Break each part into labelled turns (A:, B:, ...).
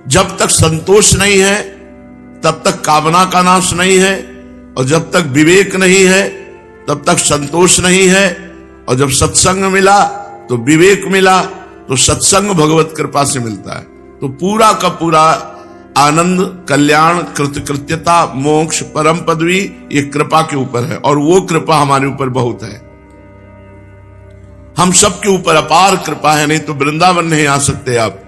A: जब तक संतोष नहीं है तब तक कामना का नाश नहीं है, और जब तक विवेक नहीं है तब तक संतोष नहीं है, और जब सत्संग मिला तो विवेक मिला, तो सत्संग भगवत कृपा से मिलता है। तो पूरा का पूरा आनंद, कल्याण, कृतकृत्यता, मोक्ष, परम पदवी ये कृपा के ऊपर है, और वो कृपा हमारे ऊपर बहुत है। हम सबके ऊपर अपार कृपा है, नहीं तो वृंदावन नहीं आ सकते आप।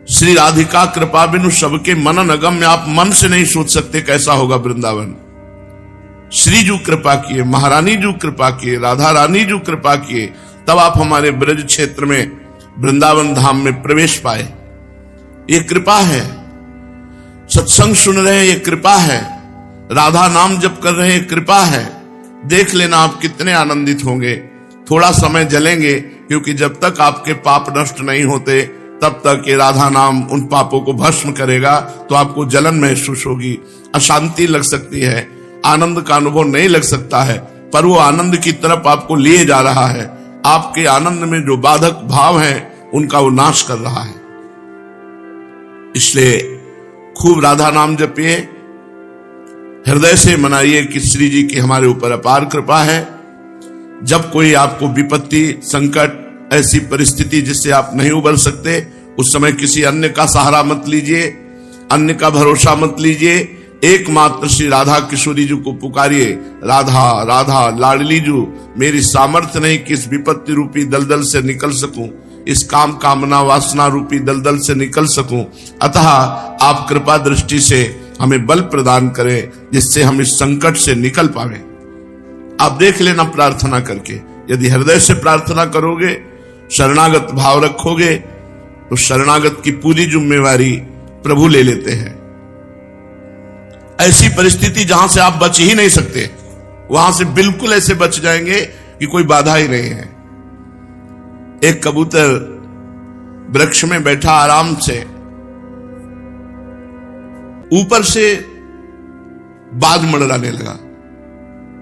A: श्री राधिका कृपा बिनु सबके मनन अगम्य, आप मन से नहीं सोच सकते कैसा होगा वृंदावन। श्री जी कृपा किए, महारानी जी कृपा किए, राधा रानी जी कृपा किए, तब आप हमारे ब्रज क्षेत्र में वृंदावन धाम में प्रवेश पाए। ये कृपा है। सत्संग सुन रहे हैं, ये कृपा है। राधा नाम जप कर रहे हैं, कृपा है। देख लेना आप कितने आनंदित होंगे। थोड़ा समय जलेंगे, क्योंकि जब तक आपके पाप नष्ट नहीं होते तब तक ये राधा नाम उन पापों को भस्म करेगा, तो आपको जलन महसूस होगी, अशांति लग सकती है, आनंद का अनुभव नहीं लग सकता है, पर वो आनंद की तरफ आपको लिए जा रहा है। आपके आनंद में जो बाधक भाव हैं उनका वो नाश कर रहा है। इसलिए खूब राधा नाम जपिए, हृदय से मनाइए कि श्री जी की हमारे ऊपर अपार कृपा है। जब कोई आपको विपत्ति, संकट, ऐसी परिस्थिति जिससे आप नहीं उबर सकते, उस समय किसी अन्य का सहारा मत लीजिए, अन्य का भरोसा मत लीजिए। एकमात्र श्री राधा किशोरी जी को पुकारिए, राधा राधा लाडली जी, मेरी सामर्थ्य नहीं कि इस विपत्ति रूपी दलदल से निकल सकूं, इस काम कामना वासना रूपी दलदल से निकल सकूं, अतः आप कृपा दृष्टि से हमें बल प्रदान करें जिससे हम इस संकट से निकल पावे। आप देख लेना प्रार्थना करके, यदि हृदय से प्रार्थना करोगे, शरणागत भाव रखोगे, तो शरणागत की पूरी जिम्मेवारी प्रभु ले लेते हैं। ऐसी परिस्थिति जहां से आप बच ही नहीं सकते, वहां से बिल्कुल ऐसे बच जाएंगे कि कोई बाधा ही नहीं है। एक कबूतर वृक्ष में बैठा आराम से, ऊपर से बाज मंडराने लगा।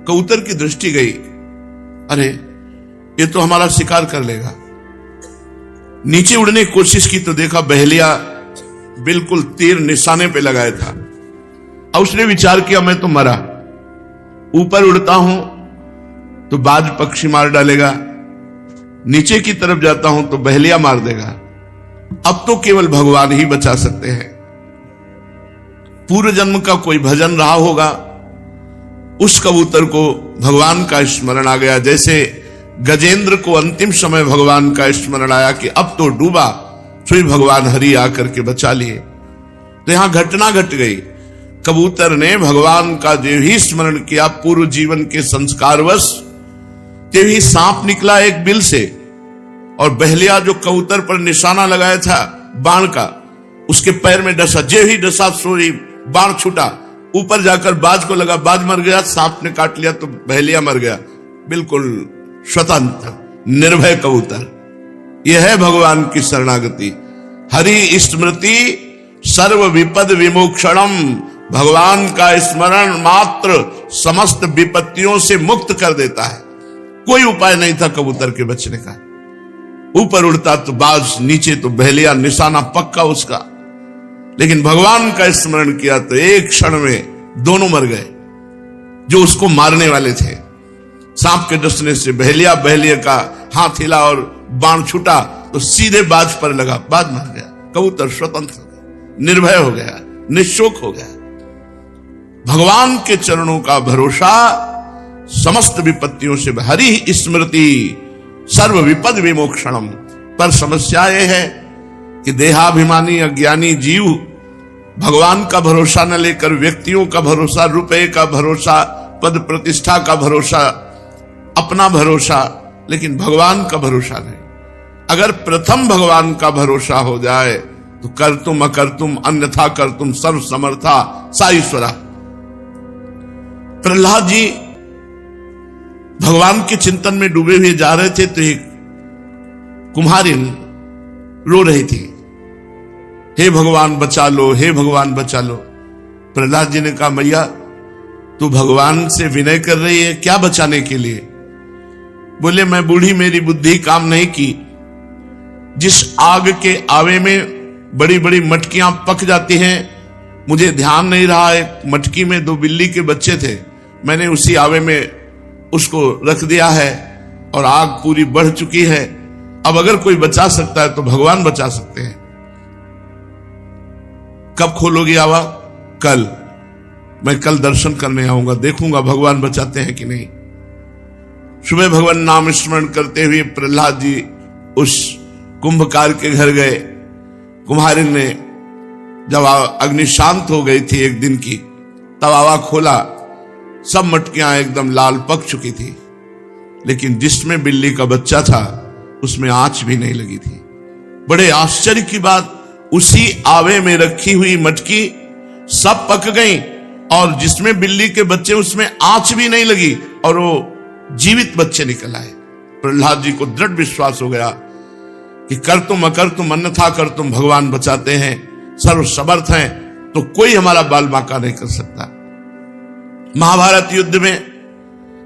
A: कबूतर की दृष्टि गई, अरे ये तो हमारा शिकार कर लेगा। नीचे उड़ने की कोशिश की तो देखा बहेलिया बिल्कुल तीर निशाने पे लगाया था। और उसने विचार किया मैं तो मरा, ऊपर उड़ता हूं तो बाज पक्षी मार डालेगा, नीचे की तरफ जाता हूं तो बहेलिया मार देगा, अब तो केवल भगवान ही बचा सकते हैं। पूर्व जन्म का कोई भजन रहा होगा, उस कबूतर को भगवान का स्मरण आ गया, जैसे गजेंद्र को अंतिम समय भगवान का स्मरण आया कि अब तो डूबा, फिर भगवान हरि आकर के बचा लिए। तो यहां घटना घट गई। कबूतर ने भगवान का जो ही स्मरण किया, पूर्व जीवन के संस्कारवश, जो ही सांप निकला एक बिल से, और बहलिया जो कबूतर पर निशाना लगाया था बाण का, उसके पैर में डसा, जे ही डसा सोई बाण छूटा, ऊपर जाकर बाज को लगा, बाज मर गया, सांप ने काट लिया तो बहलिया मर गया। बिल्कुल स्वतंत्र निर्भय कबूतर। यह है भगवान की शरणागति। हरि स्मृति सर्व विपद विमोक्षणम, भगवान का स्मरण मात्र समस्त विपत्तियों से मुक्त कर देता है। कोई उपाय नहीं था कबूतर के बचने का। ऊपर उड़ता तो बाज, नीचे तो बहलिया, निशाना पक्का उसका। लेकिन भगवान का स्मरण किया तो एक क्षण में दोनों मर गए जो उसको मारने वाले थे। सांप के डसने से बहलिया का हाथ हिला और बाण छूटा तो सीधे बाज पर लगा, बाज मर गया। कबूतर स्वतंत्र हो गया, निर्भय हो गया, निशोक हो गया। भगवान के चरणों का भरोसा समस्त विपत्तियों से, हरि स्मृति सर्व विपद विमोक्षणम। पर समस्या यह है कि देहाभिमानी अज्ञानी जीव भगवान का भरोसा न लेकर व्यक्तियों का भरोसा, रुपए का भरोसा, पद प्रतिष्ठा का भरोसा, अपना भरोसा, लेकिन भगवान का भरोसा नहीं। अगर प्रथम भगवान का भरोसा हो जाए तो कर तुम अकर तुम अन्यथा कर तुम सर्व समर्था सा ईश्वरा। प्रहलाद जी भगवान के चिंतन में डूबे हुए जा रहे थे तो एक कुम्हारिन रो रही थी, हे भगवान बचा लो, हे भगवान बचा लो। प्रहलाद जी ने कहा, मैया तू भगवान से विनय कर रही है क्या बचाने के लिए? बोले, मैं बूढ़ी, मेरी बुद्धि काम नहीं की। जिस आग के आवे में बड़ी बड़ी मटकियां पक जाती हैं। मुझे ध्यान नहीं रहा, एक मटकी में 2 बिल्ली के बच्चे थे, मैंने उसी आवे में उसको रख दिया है और आग पूरी बढ़ चुकी है। अब अगर कोई बचा सकता है तो भगवान बचा सकते हैं। कब खोलोगी आवा? कल। मैं कल दर्शन करने आऊंगा, देखूंगा भगवान बचाते हैं कि नहीं। सुबह भगवान नाम स्मरण करते हुए प्रहलाद जी उस कुंभकार के घर गए। कुम्हारिन ने जब अग्नि शांत हो गई थी एक दिन की, तब आवा खोला, सब मटकियां एकदम लाल पक चुकी थी, लेकिन जिसमें बिल्ली का बच्चा था उसमें आंच भी नहीं लगी थी। बड़े आश्चर्य की बात, उसी आवे में रखी हुई मटकी सब पक गई और जिसमें बिल्ली के बच्चे उसमें आंच भी नहीं लगी और वो जीवित बच्चे निकल आए। प्रहलाद जी को दृढ़ विश्वास हो गया कि कर तुम अकर तुम अन्यथा कर तुम, भगवान बचाते हैं, सर्व समर्थ हैं, तो कोई हमारा बाल बांका नहीं कर सकता। महाभारत युद्ध में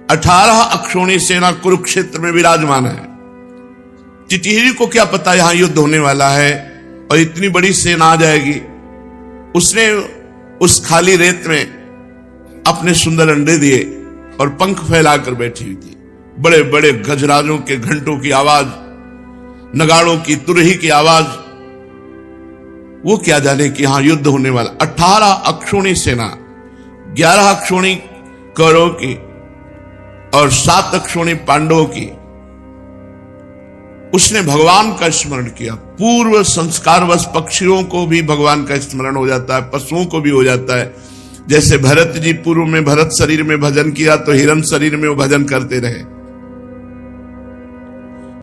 A: 18 अक्षौणी सेना कुरुक्षेत्र में विराजमान है। टिटिहरी को क्या पता यहां युद्ध होने वाला है और इतनी बड़ी सेना आ जाएगी। उसने उस खाली रेत में अपने सुंदर अंडे दिए और पंख फैलाकर बैठी हुई थी। बड़े बड़े गजराजों के घंटों की आवाज, नगाड़ों की तुरही की आवाज, वो क्या जाने कि यहां युद्ध होने वाला। 18 अक्षौणी सेना, 11 अक्षौणी कौरवों की और 7 अक्षौणी पांडवों की। उसने भगवान का स्मरण किया। पूर्व संस्कारवश पक्षियों को भी भगवान का स्मरण हो जाता है, पशुओं को भी हो जाता है। जैसे भरत जी पूर्व में भरत शरीर में भजन किया तो हिरण शरीर में वो भजन करते रहे।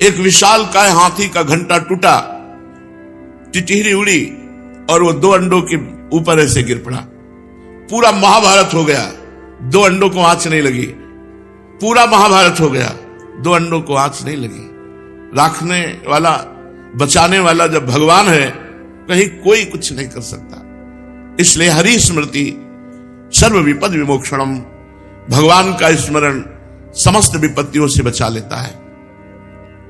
A: एक विशाल काय हाथी का घंटा टूटा, टिटिहरी उड़ी और वो 2 अंडों के ऊपर ऐसे गिर पड़ा। पूरा महाभारत हो गया, 2 अंडों को आंच नहीं लगी। पूरा महाभारत हो गया, 2 अंडों को आंच नहीं लगी। राखने वाला, बचाने वाला जब भगवान है, कहीं कोई कुछ नहीं कर सकता। इसलिए हरि स्मृति सर्व विपद विमोक्षणम, भगवान का स्मरण समस्त विपत्तियों से बचा लेता है।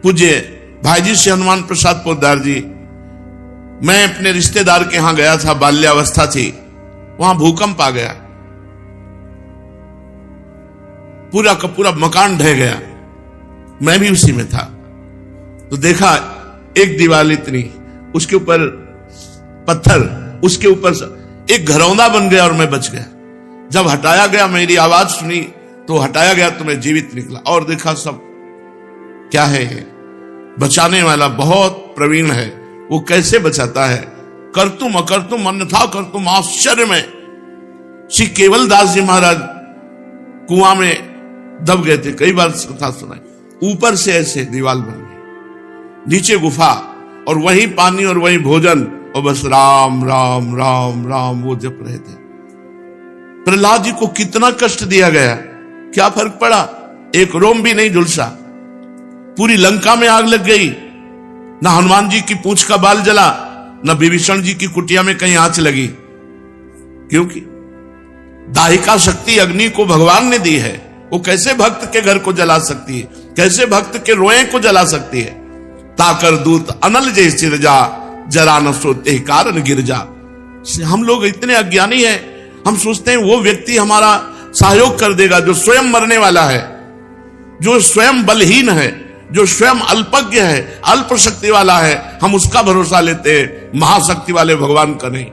A: पूज्य भाई जी से हनुमान प्रसाद पोद्दार जी, मैं अपने रिश्तेदार के यहां गया था, बाल्यावस्था थी, वहां भूकंप आ गया, पूरा का पूरा मकान ढह गया। मैं भी उसी में था, तो देखा एक दीवार इतनी, उसके ऊपर पत्थर, उसके ऊपर एक घरौंदा बन गया और मैं बच गया। जब हटाया गया, मेरी आवाज सुनी तो हटाया गया तो मैं जीवित निकला। और देखा सब क्या है, बचाने वाला बहुत प्रवीण है, वो कैसे बचाता है। कर तुम अकर तुम अन्यथा कर तुम। आश्चर्य में श्री केवल दास जी महाराज कुआं में दब गए थे, कई बार कथा सुनाई। ऊपर से ऐसे दीवार बन गई, नीचे गुफा और वही पानी और वही भोजन, और बस राम राम राम राम वो जप रहे थे। प्रहलाद जी को कितना कष्ट दिया गया, क्या फर्क पड़ा? एक रोम भी नहीं झुलसा। पूरी लंका में आग लग गई, ना हनुमान जी की पूंछ का बाल जला, ना विभीषण जी की कुटिया में कहीं आंच लगी, क्योंकि दाहिका शक्ति अग्नि को भगवान ने दी है। वो कैसे भक्त के घर को जला सकती है, कैसे भक्त के रोए को जला सकती है। ताकर दूत अनल जय सिर जा, जरा न सोते कारण गिर जा। हम लोग इतने अज्ञानी हैं, हम सोचते हैं वो व्यक्ति हमारा सहयोग कर देगा जो स्वयं मरने वाला है, जो स्वयं बलहीन है, जो स्वयं अल्पज्ञ है, अल्प शक्ति वाला है, हम उसका भरोसा लेते हैं, महाशक्ति वाले भगवान का नहीं।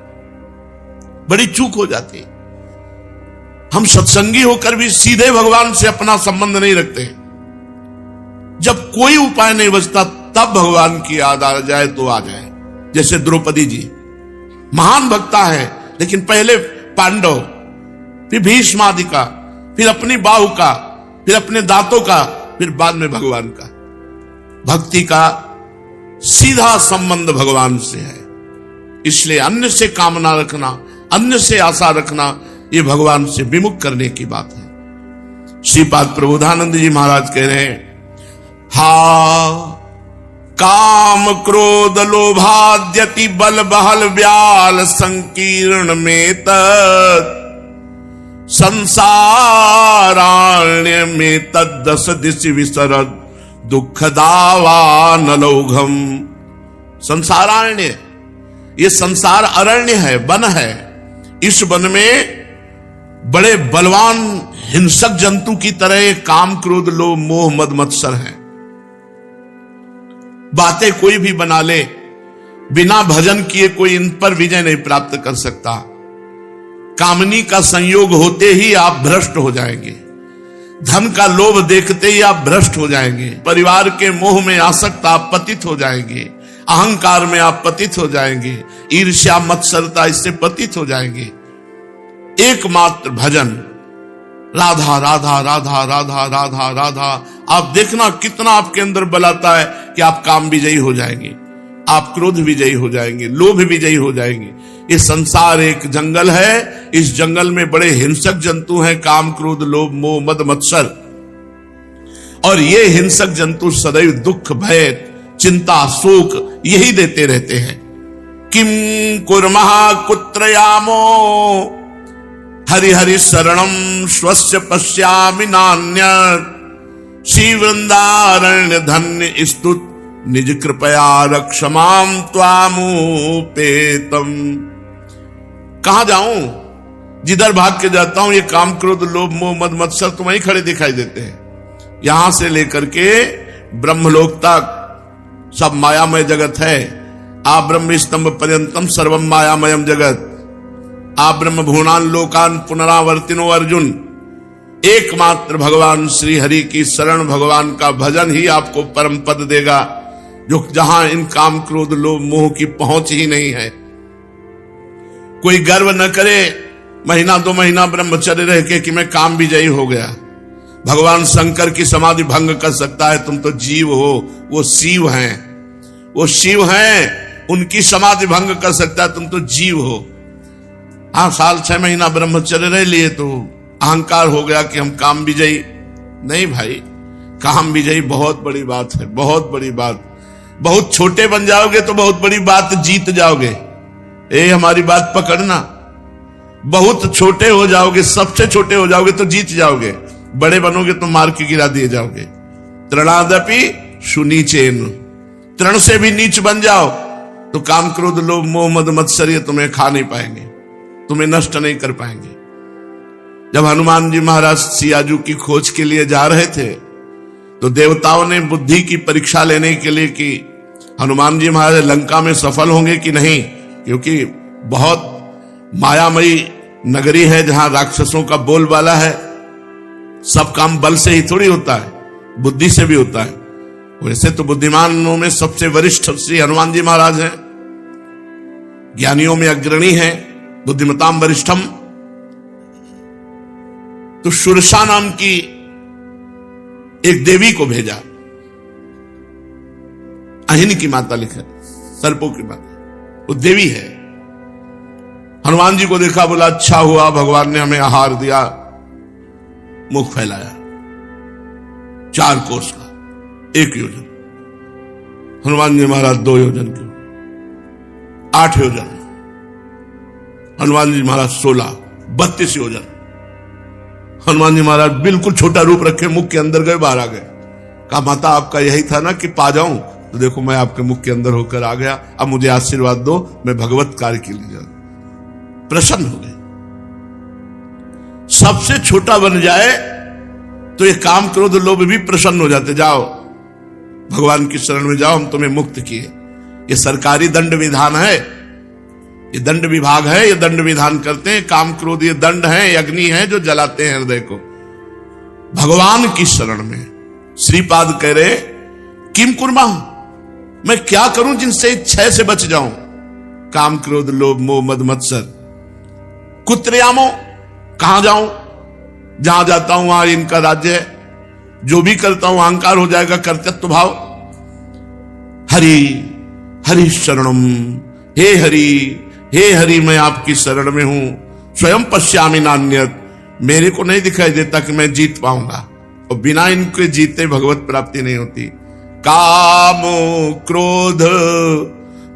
A: बड़ी चूक हो जाती है। हम सत्संगी होकर भी सीधे भगवान से अपना संबंध नहीं रखते। जब कोई उपाय नहीं बचता तब भगवान की याद आ जाए तो आ जाए। जैसे द्रौपदी जी महान भक्ता है, लेकिन पहले पांडव, फिर भीष्म आदि का, फिर अपनी बाहु का, फिर अपने दांतों का, फिर बाद में भगवान का। भक्ति का सीधा संबंध भगवान से है। इसलिए अन्य से कामना रखना, अन्य से आशा रखना, ये भगवान से विमुख करने की बात है। श्रीपाद प्रबोधानंद जी महाराज कह रहे हैं, हा काम क्रोध लोभाद्यति बल बहल व्याल संकीर्ण में तत् संसाराण्य में तद्दस दिशि विसरद दुख दावा नलौघम। संसाराण्य ये संसार अरण्य है, वन है। इस वन में बड़े बलवान हिंसक जंतु की तरह काम, क्रोध, लोभ, मोह, मद, मत्सर हैं। बातें कोई भी बना ले, बिना भजन किए कोई इन पर विजय नहीं प्राप्त कर सकता। कामनी का संयोग होते ही आप भ्रष्ट हो जाएंगे। धन का लोभ देखते ही आप भ्रष्ट हो जाएंगे। परिवार के मोह में आसक्त आप पतित हो जाएंगे। अहंकार में आप पतित हो जाएंगे। ईर्ष्या, मत्सरता, इससे पतित हो जाएंगे। एकमात्र भजन, राधा राधा राधा राधा राधा राधा। आप देखना कितना आपके अंदर बल आता है कि आप काम विजयी हो जाएंगे, आप क्रोध विजयी हो जाएंगे, लोभ विजयी हो जाएंगे। ये संसार एक जंगल है। इस जंगल में बड़े हिंसक जंतु हैं, काम, क्रोध, लोभ, मोह, मद, मत्सर। और ये हिंसक जंतु सदैव दुख, भय, चिंता, शोक यही देते रहते हैं। किम कुर्मः कुत्र यामो हरि हरि शरणम स्वस्य पश्यामि नान्यत्। श्री वृंदारण्य धन्य स्तुत निज कृपया रक्षमाम त्वामुपेतम। कहां जाऊं? जिधर भाग के जाता हूं ये काम, क्रोध, लोभ, मोह, मद, मत्सर तो वहीं खड़े दिखाई देते हैं। यहां से लेकर के ब्रह्मलोक तक सब मायामय जगत है। आ ब्रह्म स्तंभ पर्यंतम सर्वम मायामयम जगत। आ ब्रह्म भुवनान लोकान पुनरावर्तिनो अर्जुन। एकमात्र भगवान श्री हरि की शरण, भगवान का भजन ही आपको परम पद देगा, जो जहां इन काम, क्रोध, लोभ, मोह की पहुंच ही नहीं है। कोई गर्व न करे महीना 2 महीना ब्रह्मचर्य रह के कि मैं काम विजयी हो गया। भगवान शंकर की समाधि भंग कर सकता है, तुम तो जीव हो, वो शिव हैं, वो शिव हैं, उनकी समाधि भंग कर सकता है, तुम तो जीव हो। हाँ, साल 6 महीना ब्रह्मचर्य रह लिए तो अहंकार हो गया कि हम काम विजयी। नहीं भाई, काम विजयी बहुत बड़ी बात है, बहुत बड़ी बात। बहुत छोटे बन जाओगे तो बहुत बड़ी बात जीत जाओगे। हमारी बात पकड़ना। बहुत छोटे हो जाओगे, सबसे छोटे हो जाओगे तो जीत जाओगे। बड़े बनोगे तो मार के गिरा दिए जाओगे। तृणादपि सुनीचेन, तृण से भी नीच बन जाओ तो काम, क्रोध, लोभ, मोह, मद, मत्सर ये तुम्हें खा नहीं पाएंगे, तुम्हें नष्ट नहीं कर पाएंगे। जब हनुमान जी महाराज सियाजू की खोज के लिए जा रहे थे तो देवताओं ने बुद्धि की परीक्षा लेने के लिए कि हनुमान जी महाराज लंका में सफल होंगे कि नहीं, क्योंकि बहुत मायामयी नगरी है जहां राक्षसों का बोलबाला है। सब काम बल से ही थोड़ी होता है, बुद्धि से भी होता है। वैसे तो बुद्धिमानों में सबसे वरिष्ठ श्री हनुमान जी महाराज हैं, ज्ञानियों में अग्रणी हैं, बुद्धिमताम वरिष्ठम। तो सुरसा नाम की एक देवी को भेजा, अहिन की माता लिखा, सर्पों की माता, वो देवी है। हनुमान जी को देखा, बोला अच्छा हुआ भगवान ने हमें आहार दिया। मुख फैलाया, 4 कोस का, 1 योजन। हनुमान जी महाराज 2 योजन के, 8 योजन। हनुमान जी महाराज 16, 32 योजन। हनुमान जी महाराज बिल्कुल छोटा रूप रखे, मुख के अंदर गए, बाहर आ गए। कहा माता आपका यही था ना कि पा जाऊं, तो देखो मैं आपके मुख के अंदर होकर आ गया, अब मुझे आशीर्वाद दो, मैं भगवत कार्य के लिए जाऊं। प्रसन्न हो गए। सबसे छोटा बन जाए तो ये काम, क्रोध, लोभ भी प्रसन्न हो जाते। जाओ भगवान की शरण में जाओ, हम तुम्हें मुक्त किए। ये सरकारी दंड विधान है, ये दंड विभाग है, ये दंड विधान करते हैं। काम, क्रोध ये दंड है, ये अग्नि है जो जलाते हैं हृदय को। भगवान की शरण में श्रीपाद कह रहे किम कुर्मा, मैं क्या करूं जिनसे 6 से बच जाऊं, काम, क्रोध, लोभ, मोह, मद, मत्सर। कुत्र्यामो, कहां जाऊं? जहां जाता हूं वहां इनका राज्य है, जो भी करता हूं अहंकार हो जाएगा, कर्तृत्व भाव। हरि हरि शरणम, हे हरि, हे हरि मैं आपकी शरण में हूं। स्वयं पश्यामि नान्यत्, मेरे को नहीं दिखाई देता कि मैं जीत पाऊंगा, और बिना इनके जीते भगवत प्राप्ति नहीं होती। काम क्रोध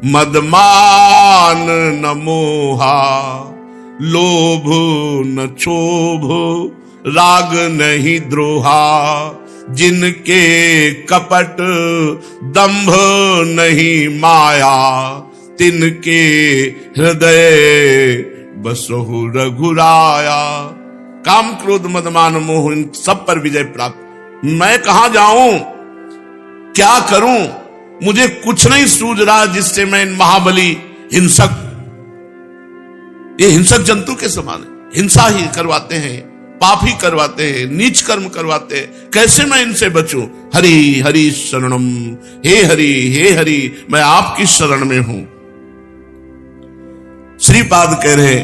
A: मदमान न मोहा, लोभ न क्षोभ राग नहीं द्रोहा। जिनके कपट दंभ नहीं माया, तिनके हृदय बसहु रघुराया। काम क्रोध मद मान मोह इन सब पर विजय प्राप्त। मैं कहां जाऊं, क्या करूं, मुझे कुछ नहीं सूझ रहा जिससे मैं इन महाबली हिंसक, ये हिंसक जंतु के समान है, हिंसा ही करवाते हैं, पाप ही करवाते हैं, नीच कर्म करवाते हैं, कैसे मैं इनसे बचूं। हरि हरि शरणम, हे हरि मैं आपकी शरण में हूं। श्रीपाद कह रहे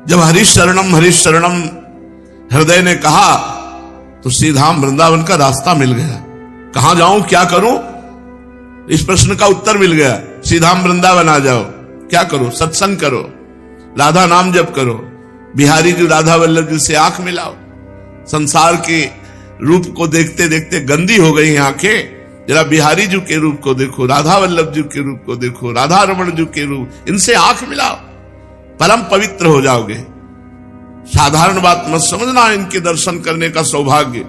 A: जब हरि शरणम हृदय ने कहा तो श्रीधाम वृंदावन का रास्ता मिल गया। कहां जाऊं, क्या करूं, इस प्रश्न का उत्तर मिल गया। श्रीधाम वृंदावन आ जाओ, क्या करो, सत्संग करो, राधा नाम जप करो, बिहारी जी राधा वल्लभ जी से आंख मिलाओ। संसार के रूप को देखते देखते गंदी हो गई आंखें, जरा बिहारी जी के रूप को देखो, राधा वल्लभ जी के रूप को देखो, राधा रमण जी के रूप, इनसे आंख मिलाओ, परम पवित्र हो जाओगे। साधारण बात मत समझना, इनके दर्शन करने का सौभाग्य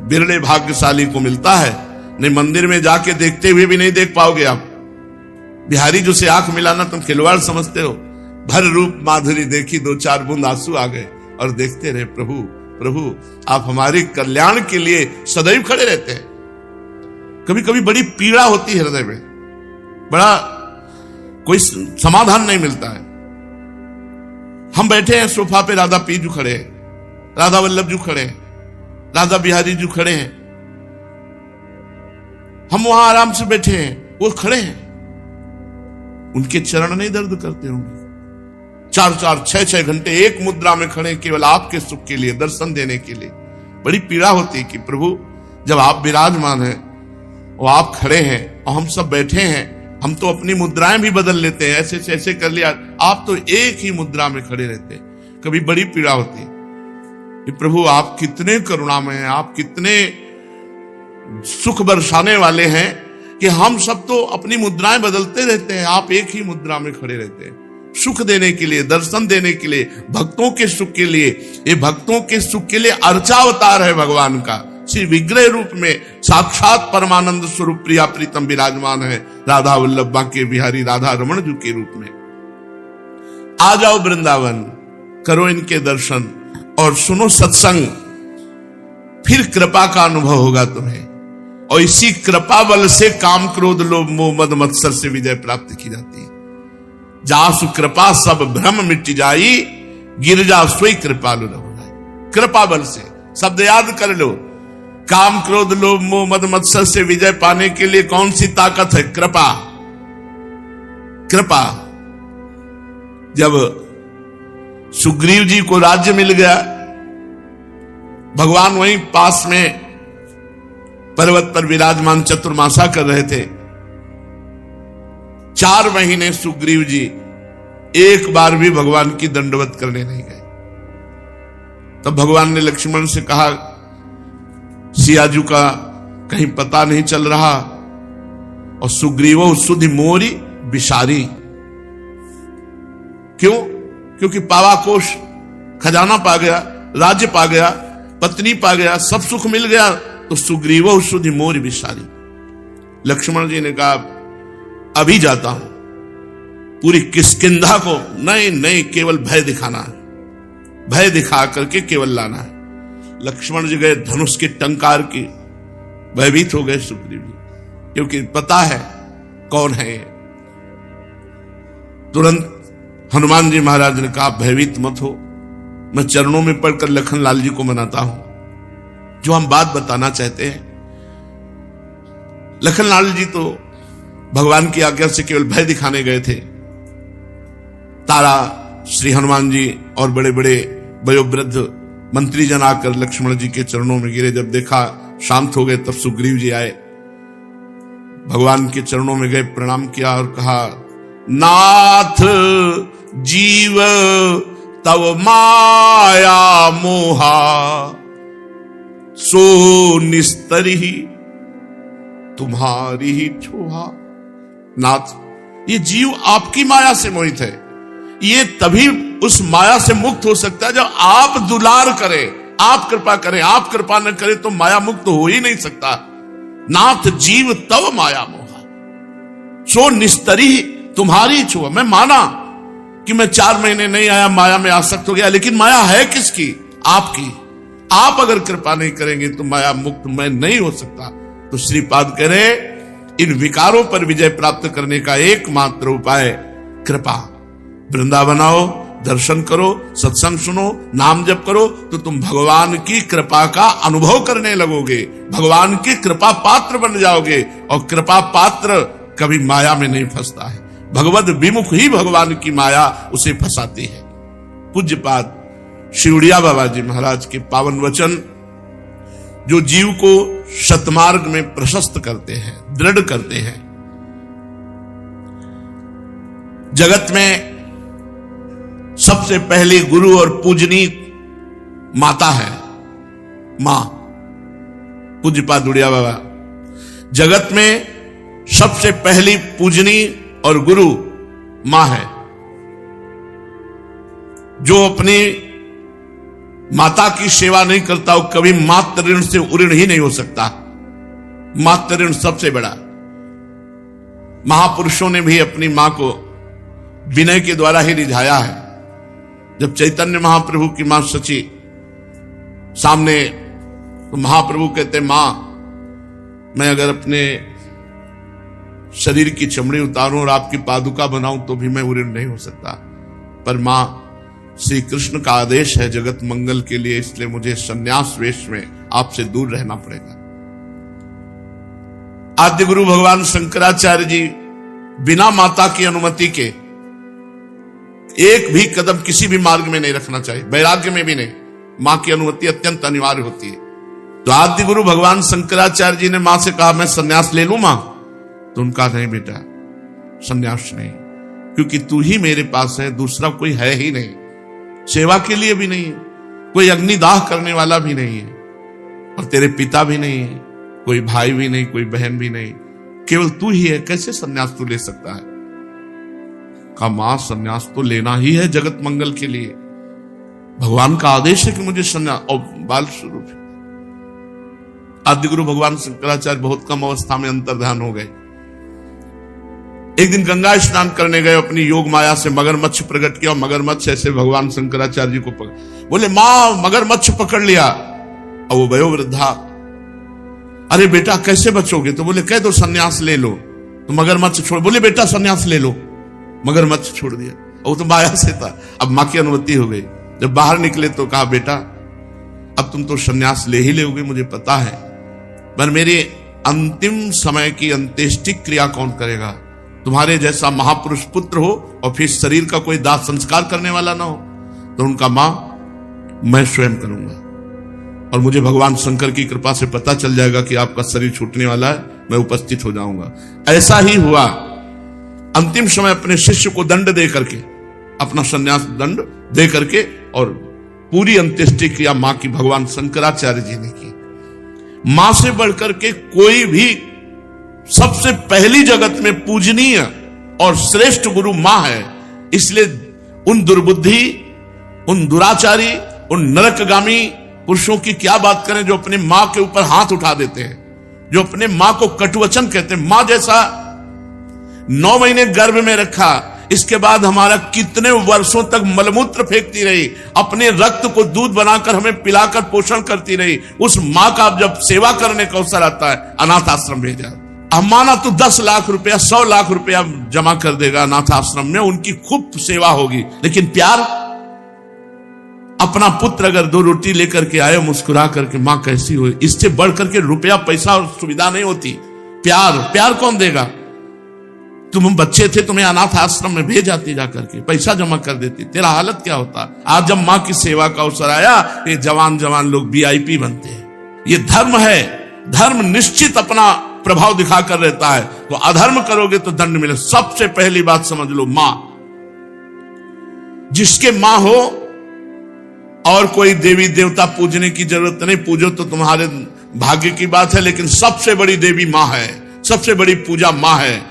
A: बिरले भाग्यशाली को मिलता है, नहीं मंदिर में जाके देखते हुए भी नहीं देख पाओगे आप। बिहारी जी से आंख मिलाना तुम खिलवाड़ समझते हो। भर रूप माधुरी देखी, दो चार बूंद आंसू आ गए और देखते रहे, प्रभु प्रभु आप हमारे कल्याण के लिए सदैव खड़े रहते हैं। कभी कभी बड़ी पीड़ा होती है हृदय में, बड़ा कोई समाधान नहीं मिलता है। हम बैठे हैं सोफा पे, राधा पी जी खड़े हैं, राधा वल्लभ जी खड़े हैं, राधा बिहारी जी खड़े हैं, हम वहां आराम से बैठे हैं, वो खड़े हैं। उनके चरण नहीं दर्द करते होंगे? 4-4, 6-6 घंटे एक मुद्रा में खड़े केवल आपके सुख के लिए, दर्शन देने के लिए। बड़ी पीड़ा होती है कि प्रभु जब आप विराजमान हैं और आप खड़े हैं और हम सब बैठे हैं, हम तो अपनी मुद्राएं भी बदल लेते हैं, ऐसे से ऐसे कर लिया, आप तो एक ही मुद्रा में खड़े रहते हैं। कभी बड़ी पीड़ा होती है कि प्रभु आप कितने करुणामय हैं, आप कितने सुख बरसाने वाले हैं कि हम सब तो अपनी मुद्राएं बदलते रहते हैं, आप एक ही मुद्रा में खड़े रहते हैं, सुख देने के लिए, दर्शन देने के लिए, भक्तों के सुख के लिए। ये भक्तों के सुख के लिए अर्चावतार है भगवान का। श्री विग्रह रूप में साक्षात परमानंद स्वरूप प्रिया प्रीतम विराजमान है, राधा वल्लभ बांके बिहारी राधा रमण जी के रूप में। आ जाओ वृंदावन, करो इनके दर्शन और सुनो सत्संग, फिर कृपा का अनुभव होगा तुम्हें। और इसी कृपा बल से काम क्रोध लोभ मोह मद मत्सर से विजय प्राप्त की जाती है। जासु कृपा सब भ्रम मिट जाई, गिरजा सोई कृपालु रहो जाए। कृपा बल से, शब्द याद कर लो, काम क्रोध लोभ मोह मद मत्सर से विजय पाने के लिए कौन सी ताकत है? कृपा। कृपा। जब सुग्रीव जी को राज्य मिल गया, भगवान वहीं पास में पर्वत पर विराजमान चतुर्मासा कर रहे थे। 4 महीने सुग्रीव जी एक बार भी भगवान की दंडवत करने नहीं गए। तब भगवान ने लक्ष्मण से कहा, सियाजू का कहीं पता नहीं चल रहा, और सुग्रीवो सुधि मोरी बिसारी। क्यों? क्योंकि पावाकोश खजाना पा गया, राज्य पा गया, पत्नी पा गया, सब सुख मिल गया, तो सुग्रीवो सुधि मोरी बिसारी। लक्ष्मण जी ने कहा, अभी जाता हूं, पूरी किष्किंधा को नहीं केवल भय दिखाना है, भय दिखा करके केवल लाना है। लक्ष्मण जी गए, धनुष के टंकार की भयभीत हो गए सुग्रीव जी, क्योंकि पता है कौन है ये। तुरंत हनुमान जी महाराज ने कहा, भयभीत मत हो, मैं चरणों में पड़कर लखन लाल जी को मनाता हूं, जो हम बात बताना चाहते हैं। लखन लाल जी तो भगवान की आज्ञा से केवल भय दिखाने गए थे। तारा श्री हनुमान जी और बड़े बड़े वयोवृद्ध मंत्री जन आकर लक्ष्मण जी के चरणों में गिरे। जब देखा शांत हो गए, तब सुग्रीव जी आए, भगवान के चरणों में गए, प्रणाम किया और कहा, नाथ जीव तव माया मोहा सो निस्तरी तुम्हारी ही छोहा। नाथ, ये जीव आपकी माया से मोहित है, ये तभी उस माया से मुक्त हो सकता है जब आप दुलार करें, आप कृपा करें। आप कृपा न करें तो माया मुक्त हो ही नहीं सकता। नाथ जीव तव माया मोहा, सो निस्तरी तुम्हारी छुआ। मैं माना कि मैं 4 महीने नहीं आया, माया में आसक्त हो गया, लेकिन माया है किसकी? आपकी। आप अगर कृपा नहीं करेंगे तो माया मुक्त मैं नहीं हो सकता। तो श्रीपाद कह रहे इन विकारों पर विजय प्राप्त करने का एकमात्र उपाय कृपा। वृंदावन आओ, दर्शन करो, सत्संग सुनो, नाम जप करो, तो तुम भगवान की कृपा का अनुभव करने लगोगे, भगवान की कृपा पात्र बन जाओगे। और कृपा पात्र कभी माया में नहीं फंसता है, भगवद विमुख ही भगवान की माया उसे फंसाती है। पूज्यपाद शिवड़िया बाबा जी महाराज के पावन वचन जो जीव को सतमार्ग में प्रशस्त करते हैं, दृढ़ करते हैं। जगत में सबसे पहली गुरु और पूजनी माता है मां। पूज्यपाद उड़िया बाबा, जगत में सबसे पहली पूजनी और गुरु मां है। जो अपनी माता की सेवा नहीं करता वो कभी मातृ ऋण से उऋण ही नहीं हो सकता। मातृ ऋण सबसे बड़ा। महापुरुषों ने भी अपनी मां को विनय के द्वारा ही रिझाया है। जब चैतन्य महाप्रभु की मां सची सामने, तो महाप्रभु कहते मां मैं अगर अपने शरीर की चमड़ी उतारूं और आपकी पादुका बनाऊं तो भी मैं उऋण नहीं हो सकता। पर मां श्री कृष्ण का आदेश है जगत मंगल के लिए, इसलिए मुझे संन्यास वेश में आपसे दूर रहना पड़ेगा। आद्य गुरु भगवान शंकराचार्य जी बिना माता की अनुमति के एक भी कदम किसी भी मार्ग में नहीं रखना चाहिए, वैराग्य में भी नहीं। मां की अनुमति अत्यंत अनिवार्य होती है। तो आद्य गुरु भगवान शंकराचार्य जी ने मां से कहा मैं संन्यास ले लूं मां? तो उनका नहीं बेटा, संन्यास नहीं, क्योंकि तू ही मेरे पास है, दूसरा कोई है ही नहीं। सेवा के लिए भी नहीं है, कोई अग्निदाह करने वाला भी नहीं है, और तेरे पिता भी नहीं है, कोई भाई भी नहीं, कोई बहन भी नहीं, केवल तू ही है। कैसे संन्यास तू ले सकता है? का मां संन्यास तो लेना ही है जगत मंगल के लिए, भगवान का आदेश है कि मुझे संन्यास। और बाल स्वरूप आदि गुरु भगवान शंकराचार्य बहुत कम अवस्था में अंतर्ध्यान हो गए। एक दिन गंगा स्नान करने गए, अपनी योग माया से मगरमच्छ प्रकट किया, और मगरमच्छ ऐसे भगवान शंकराचार्य जी को बोले मां मगरमच्छ पकड़ लिया। और वो वयो वृद्धा, अरे बेटा कैसे बचोगे? तो बोले कह दो संन्यास ले लो। तो मगरमच्छ छोड़, बोले बेटा संन्यास ले लो। मगरमच्छ छोड़ दिया, और वो तो माया से था। अब मां की अनुमति हो गई। जब बाहर निकले तो कहा बेटा अब तुम तो संन्यास ले ही लोगे, मुझे पता है, पर मेरे अंतिम समय की अंत्येष्टि क्रिया कौन करेगा? तुम्हारे जैसा महापुरुष पुत्र हो और फिर शरीर का कोई दाह संस्कार करने वाला ना हो। तो उनका मां मैं स्वयं करूंगा, और मुझे भगवान शंकर की कृपा से पता चल जाएगा कि आपका शरीर छूटने वाला है, मैं उपस्थित हो जाऊंगा। ऐसा ही हुआ। अंतिम समय अपने शिष्य को दंड दे करके, अपना संन्यास दंड दे करके, और पूरी अंत्येष्टि क्रिया मां की भगवान शंकराचार्य जी ने की। मां से बढ़कर के कोई भी सबसे पहली जगत में पूजनीय और श्रेष्ठ गुरु मां है। इसलिए उन दुर्बुद्धि, उन दुराचारी, उन नरकगामी पुरुषों की क्या बात करें जो अपने मां के ऊपर हाथ उठा देते हैं, जो अपने मां को कटुवचन कहते हैं। मां जैसा 9 महीने गर्भ में रखा, इसके बाद हमारा कितने वर्षों तक मलमूत्र फेंकती रही, अपने रक्त को दूध बनाकर हमें पिलाकर पोषण करती रही। उस मां का जब सेवा करने का अवसर आता है, अनाथ आश्रम भेजा। हम माना तो 10 लाख रुपया 100 लाख रुपया जमा कर देगा अनाथ आश्रम में, उनकी खूब सेवा होगी। लेकिन प्यार, अपना पुत्र अगर 2 रोटी लेकर के आए मुस्कुरा करके, मां कैसी हो, इससे बढ़कर के रुपया पैसा और सुविधा नहीं होती। प्यार, प्यार कौन देगा? तुम बच्चे थे, तुम्हें अनाथ आश्रम में भेज जाती, जाकर के पैसा जमा कर देती, तेरा हालत क्या होता? आज जब मां की सेवा का अवसर आया, ये जवान जवान लोग VIP बनते हैं। ये धर्म है। धर्म निश्चित अपना प्रभाव दिखाकर रहता है। तो अधर्म करोगे तो दंड मिले। सबसे पहली बात समझ लो, मां। जिसके मां हो और कोई देवी देवता पूजने की जरूरत नहीं, पूजो तो तुम्हारे भाग्य की बात है, लेकिन सबसे बड़ी देवी मां है, सबसे बड़ी पूजा मां है।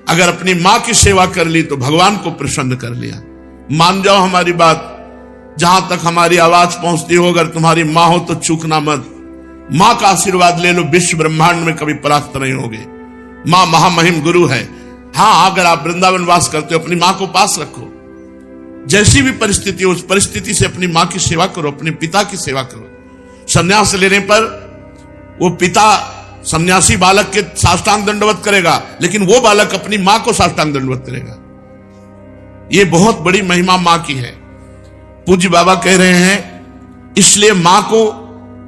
A: अगर अपनी मां की सेवा कर ली तो भगवान को प्रसन्न कर लिया। मान जाओ हमारी बात, जहां तक हमारी आवाज पहुंचती हो, अगर तुम्हारी मां हो तो चूकना मत। मां का आशीर्वाद ले लो, विश्व ब्रह्मांड में कभी परास्त नहीं होगे। मां महामहिम गुरु है। हाँ, अगर आप वृंदावन वास करते हो अपनी मां को पास रखो, जैसी भी परिस्थिति हो उस परिस्थिति से अपनी मां की सेवा करो, अपने पिता की सेवा करो। संन्यास लेने पर वो पिता सन्यासी बालक के साष्टांग दंडवत करेगा, लेकिन वो बालक अपनी मां को साष्टांग दंडवत करेगा। ये बहुत बड़ी महिमा मां की है। पूज्य बाबा कह रहे हैं इसलिए मां को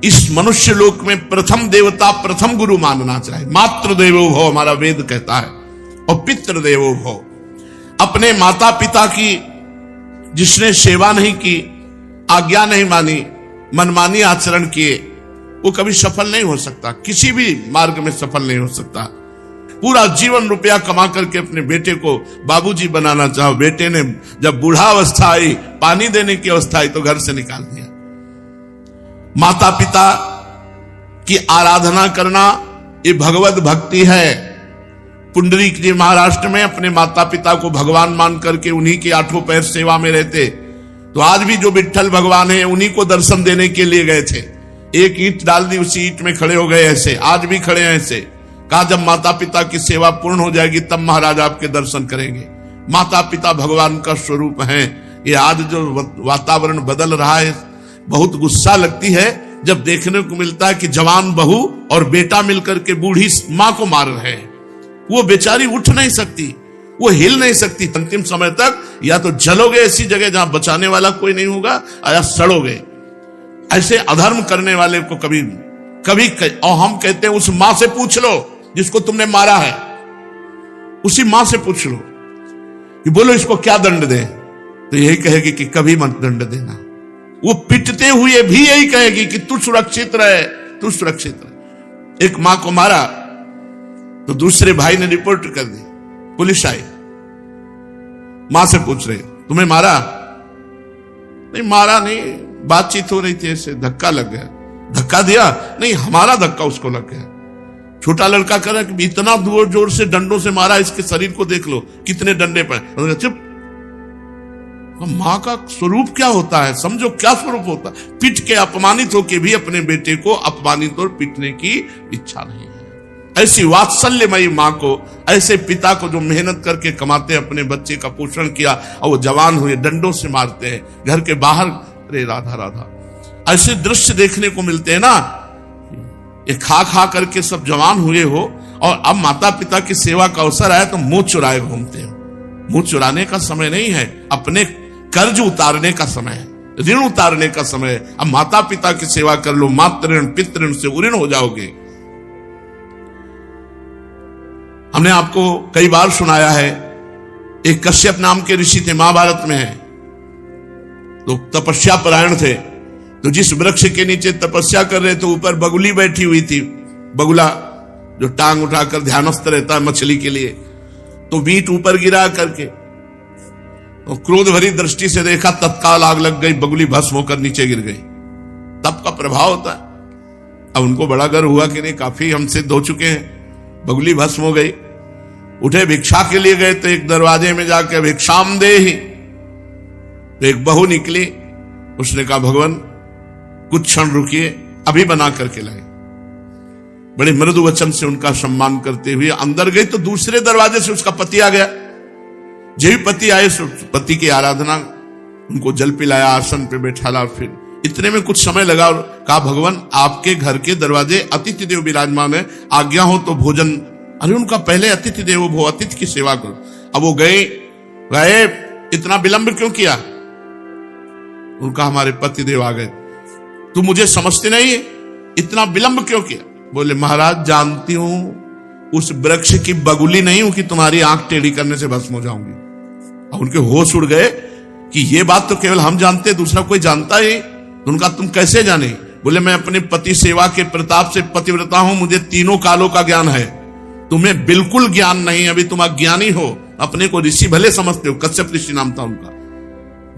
A: इस मनुष्य लोक में प्रथम देवता, प्रथम गुरु मानना चाहिए। मातृ देवो भव हमारा वेद कहता है, और पितृ देवो भव। अपने माता पिता की जिसने सेवा नहीं की, आज्ञा नहीं मानी, मनमानी आचरण किए, वो कभी सफल नहीं हो सकता, किसी भी मार्ग में सफल नहीं हो सकता। पूरा जीवन रुपया कमा करके अपने बेटे को बाबूजी बनाना चाहो, बेटे ने जब बूढ़ा अवस्था आई, पानी देने की अवस्था आई, तो घर से निकाल दिया। माता पिता की आराधना करना ये भगवत भक्ति है। पुंडरीक जी महाराष्ट्र में अपने माता पिता को भगवान मान करके उन्हीं के आठों पैर सेवा में रहते। तो आज भी जो विट्ठल भगवान है उन्हीं को दर्शन देने के लिए गए थे। एक ईंट डाल दी, उसी ईंट में खड़े हो गए ऐसे, आज भी खड़े हैं ऐसे। कहा जब माता पिता की सेवा पूर्ण हो जाएगी तब महाराज आपके दर्शन करेंगे। माता पिता भगवान का स्वरूप हैं। ये आज जो वातावरण बदल रहा है, बहुत गुस्सा लगती है जब देखने को मिलता है कि जवान बहू और बेटा मिलकर के बूढ़ी मां को मार रहे हैं। वो बेचारी उठ नहीं सकती, वो हिल नहीं सकती। अंतिम समय तक या तो जलोगे ऐसी जगह जहां बचाने वाला कोई नहीं होगा, या सड़ोगे। ऐसे अधर्म करने वाले को कभी और हम कहते हैं उस मां से पूछ लो जिसको तुमने मारा है, उसी मां से पूछ लो कि बोलो इसको क्या दंड दे, तो यही कहेगी कि कभी मत दंड देना। वो पिटते हुए भी यही कहेगी कि तू सुरक्षित रहे, तू सुरक्षित रहे। एक मां को मारा तो दूसरे भाई ने रिपोर्ट कर दी, पुलिस आई, मां से पूछ रहे तुम्हें मारा? नहीं मारा नहीं, बातचीत हो रही थी, ऐसे धक्का लग गया। धक्का दिया? नहीं, हमारा धक्का उसको लग गया। छोटा लड़का कह रहा कि इतना जोर जोर से डंडों से मारा, इसके शरीर को देख लो कितने डंडे पर। चुप। मां का स्वरूप क्या होता है समझो, क्या स्वरूप होता है। पिट के अपमानित होकर भी अपने बेटे को अपमानित और पिटने की इच्छा नहीं है। ऐसी वात्सल्यमयी मां को, ऐसे पिता को जो मेहनत करके कमाते अपने बच्चे का पोषण किया और वो जवान हुए, डंडों से मारते हैं घर के बाहर। अरे राधा राधा, ऐसे दृश्य देखने को मिलते हैं ना। ये खा खा करके सब जवान हुए हो और अब माता पिता की सेवा का अवसर आया तो मुंह चुराए घूमते हो। मुंह चुराने का समय नहीं है, अपने कर्ज उतारने का समय है, ऋण उतारने का समय है। अब माता पिता की सेवा कर लो, मातृ पितृ से उऋण हो जाओगे। हमने आपको कई बार सुनाया है, एक कश्यप नाम के ऋषि थे, महाभारत में है। तो तपस्या परायण थे, तो जिस वृक्ष के नीचे तपस्या कर रहे थे ऊपर बगुली बैठी हुई थी। बगुला जो टांग उठाकर ध्यानस्थ रहता है मछली के लिए, तो बीट ऊपर गिरा करके तो क्रोध भरी दृष्टि से देखा, तत्काल आग लग गई, बगुली भस्म होकर नीचे गिर गई। तप का प्रभाव होता है। अब उनको बड़ा गर्व हुआ कि नहीं, काफी हमसे धो चुके हैं, बगुली भस्म हो गई। उठे भिक्षा के लिए गए तो एक दरवाजे में जाकर भिक्षाम दे ही, तो एक बहू निकली। उसने कहा भगवान कुछ क्षण रुकिए, अभी बना करके लाए। बड़े मृदु वचन से उनका सम्मान करते हुए अंदर गई तो दूसरे दरवाजे से उसका पति आ गया। जब पति आए, पति की आराधना, उनको जल पिलाया, आसन पे बैठाला। फिर इतने में कुछ समय लगा और कहा भगवान आपके घर के दरवाजे अतिथि देव विराजमान है, आज्ञा हो तो भोजन। अरे उनका पहले अतिथि देवो भव, अतिथि की सेवा करो। अब वो गए, इतना विलंब क्यों किया? उनका हमारे पति देव आ गए, तू मुझे समझते नहीं है, इतना विलंब क्यों किया? बोले महाराज जानती हूं उस वृक्ष की बगुली नहीं हूं कि तुम्हारी आंख टेढ़ी करने से भस्म हो जाऊंगी। अब उनके होश उड़ गए कि ये बात तो केवल हम जानते, दूसरा कोई जानता ही। उनका तुम कैसे जाने? बोले मैं अपने पति सेवा के प्रताप से पतिव्रता हूं, मुझे तीनों कालों का ज्ञान है, तुम्हें बिल्कुल ज्ञान नहीं। अभी तुम अज्ञानी हो, अपने को ऋषि भले समझते हो, कश्यप ऋषि नाम था उनका।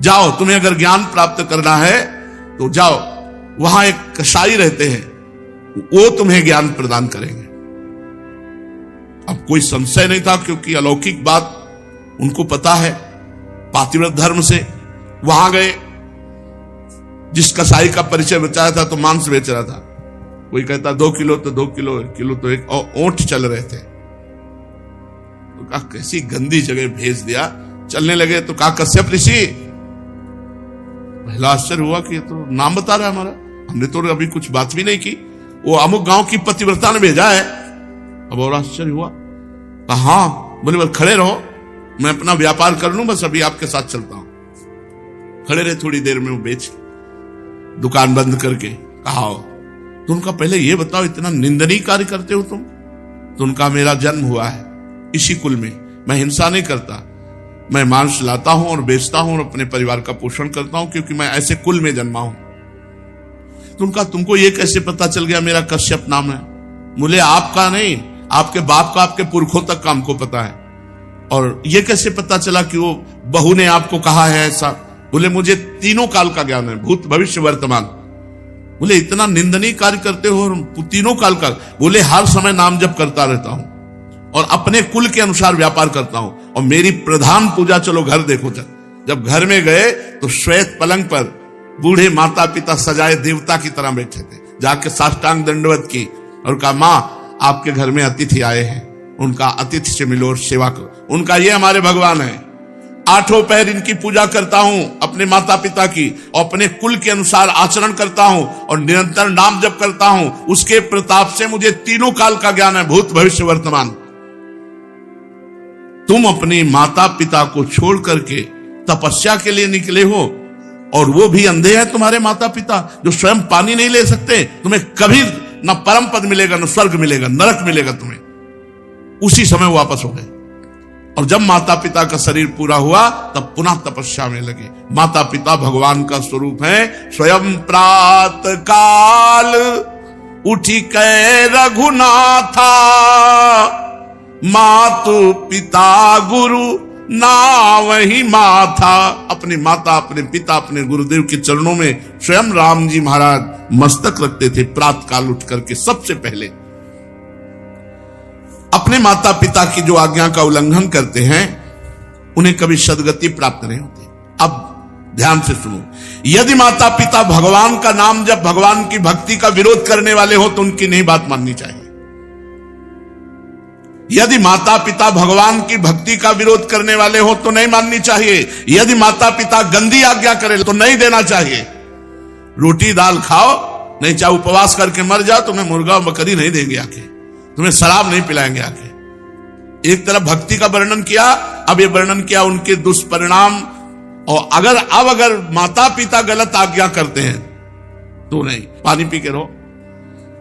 A: जाओ, तुम्हें अगर ज्ञान प्राप्त करना है तो जाओ, वहां एक कसाई रहते हैं, वो तुम्हें ज्ञान प्रदान करेंगे। अब कोई संशय नहीं था क्योंकि अलौकिक बात उनको पता है पातिव्रत धर्म से। वहां गए, जिस कसाई का परिचय बचाया था तो मांस बेच रहा था, कोई कहता 2 किलो तो 2 किलो, 1 किलो तो 1, और ओंठ चल रहे थे। तो कहा कैसी गंदी जगह भेज दिया। चलने लगे तो कहा कश्यप ऋषि, पहला आश्चर्य हुआ कि ये तो नाम बता रहा है हमारा, हमने तो अभी कुछ बात भी नहीं की, वो अमुक गांव की पतिव्रता ने भेजा है। अब और आश्चर्य हुआ। कहा हाँ। बोले बस खड़े रहो, मैं अपना व्यापार कर लूं, बस अभी आपके साथ चलता हूं। खड़े रहे, थोड़ी देर में वो बेच दुकान बंद करके। कहा तो उनका पहले ये बताओ इतना निंदनीय कार्य करते हो तुम? तो उनका मेरा जन्म हुआ है इसी कुल में, मैं हिंसा नहीं करता, मैं मांस लाता हूं और बेचता हूं और अपने परिवार का पोषण करता हूं क्योंकि मैं ऐसे कुल में जन्मा हूं। तो उनका तुमको ये कैसे पता चल गया मेरा कश्यप नाम है? बोले आपका नहीं, आपके बाप का, आपके पुरखों तक का हमको पता है। और ये कैसे पता चला कि वो बहू ने आपको कहा है ऐसा? बोले मुझे तीनों काल का ज्ञान है, भूत भविष्य वर्तमान। बोले इतना निंदनीय कार्य करते हो? और तीनों काल का? बोले हर समय नाम जप करता रहता हूं और अपने कुल के अनुसार व्यापार करता हूं, और मेरी प्रधान पूजा, चलो घर देखो। जब घर में गए तो श्वेत पलंग पर बूढ़े माता पिता सजाए देवता की तरह बैठे थे। जाके साष्टांग दंडवत की और कहा मां आपके घर में अतिथि आए हैं, उनका अतिथि से मिलो और सेवा करो। उनका ये हमारे भगवान है, 8 पहर इनकी पूजा करता हूं, अपने माता पिता की, और अपने कुल के अनुसार आचरण करता हूं और निरंतर नाम जप करता हूं। उसके प्रताप से मुझे तीनों काल का ज्ञान है, भूत भविष्य वर्तमान। तुम अपनी माता पिता को छोड़ करके तपस्या के लिए निकले हो, और वो भी अंधे हैं तुम्हारे माता पिता जो स्वयं पानी नहीं ले सकते। तुम्हें कभी न परम पद मिलेगा, न स्वर्ग मिलेगा, नरक मिलेगा तुम्हें। उसी समय वापस हो गए, और जब माता पिता का शरीर पूरा हुआ तब पुनः तपस्या में लगे। माता पिता भगवान का स्वरूप है। स्वयं प्रात काल उठी कै रघुनाथा, मातु पिता गुरु ना वही माथा। अपने माता, अपने पिता, अपने गुरुदेव के चरणों में स्वयं राम जी महाराज मस्तक रखते थे प्रात काल उठ करके। सबसे पहले अपने माता पिता की जो आज्ञा का उल्लंघन करते हैं उन्हें कभी सद्गति प्राप्त नहीं होती। अब ध्यान से सुनो, यदि माता पिता भगवान का नाम जब भगवान की भक्ति का विरोध करने वाले हो तो उनकी नहीं बात माननी चाहिए। यदि माता पिता भगवान की भक्ति का विरोध करने वाले हो तो नहीं माननी चाहिए। यदि माता पिता गंदी आज्ञा करे तो नहीं देना चाहिए। रोटी दाल खाओ, नहीं चाहे उपवास करके मर जाओ, तुम्हें मुर्गा और बकरी नहीं देंगे आके, तुम्हें शराब नहीं पिलाएंगे आके। एक तरफ भक्ति का वर्णन किया, अब ये वर्णन किया उनके दुष्परिणाम। और अगर माता पिता गलत आज्ञा करते हैं तो नहीं, पानी पी के रहो,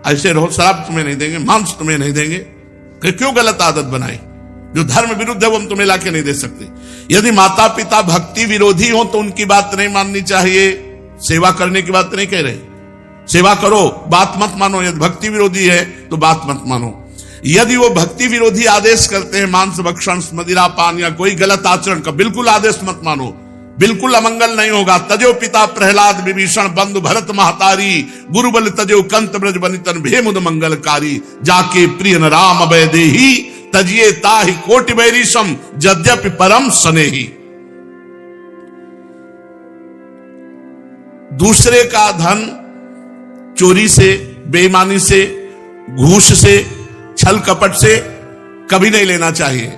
A: ऐसे रहो, शराब तुम्हें नहीं देंगे, मांस तुम्हें नहीं देंगे। क्यों गलत आदत बनाई? जो धर्म विरुद्ध है वो हम तुम्हें लाके नहीं दे सकते। यदि माता पिता भक्ति विरोधी हो तो उनकी बात नहीं माननी चाहिए। सेवा करने की बात नहीं कह रहे, सेवा करो, बात मत मानो। यदि भक्ति विरोधी है तो बात मत मानो। यदि वो भक्ति विरोधी आदेश करते हैं, मांस भक्षण, मदिरा पान या कोई गलत आचरण का, बिल्कुल आदेश मत मानो, बिल्कुल अमंगल नहीं होगा। तजो पिता प्रहलाद विभीषण, बंधु भरत महतारी, गुरु बल तजो कंत ब्रज बनितन भेमुद मंगलकारी। जाके प्रिय न राम अभय देही, तजिए ताहि कोटि बैरीशम, यद्यपि परम स्नेही। दूसरे का धन चोरी से, बेईमानी से, घूस से, छल कपट से कभी नहीं लेना चाहिए।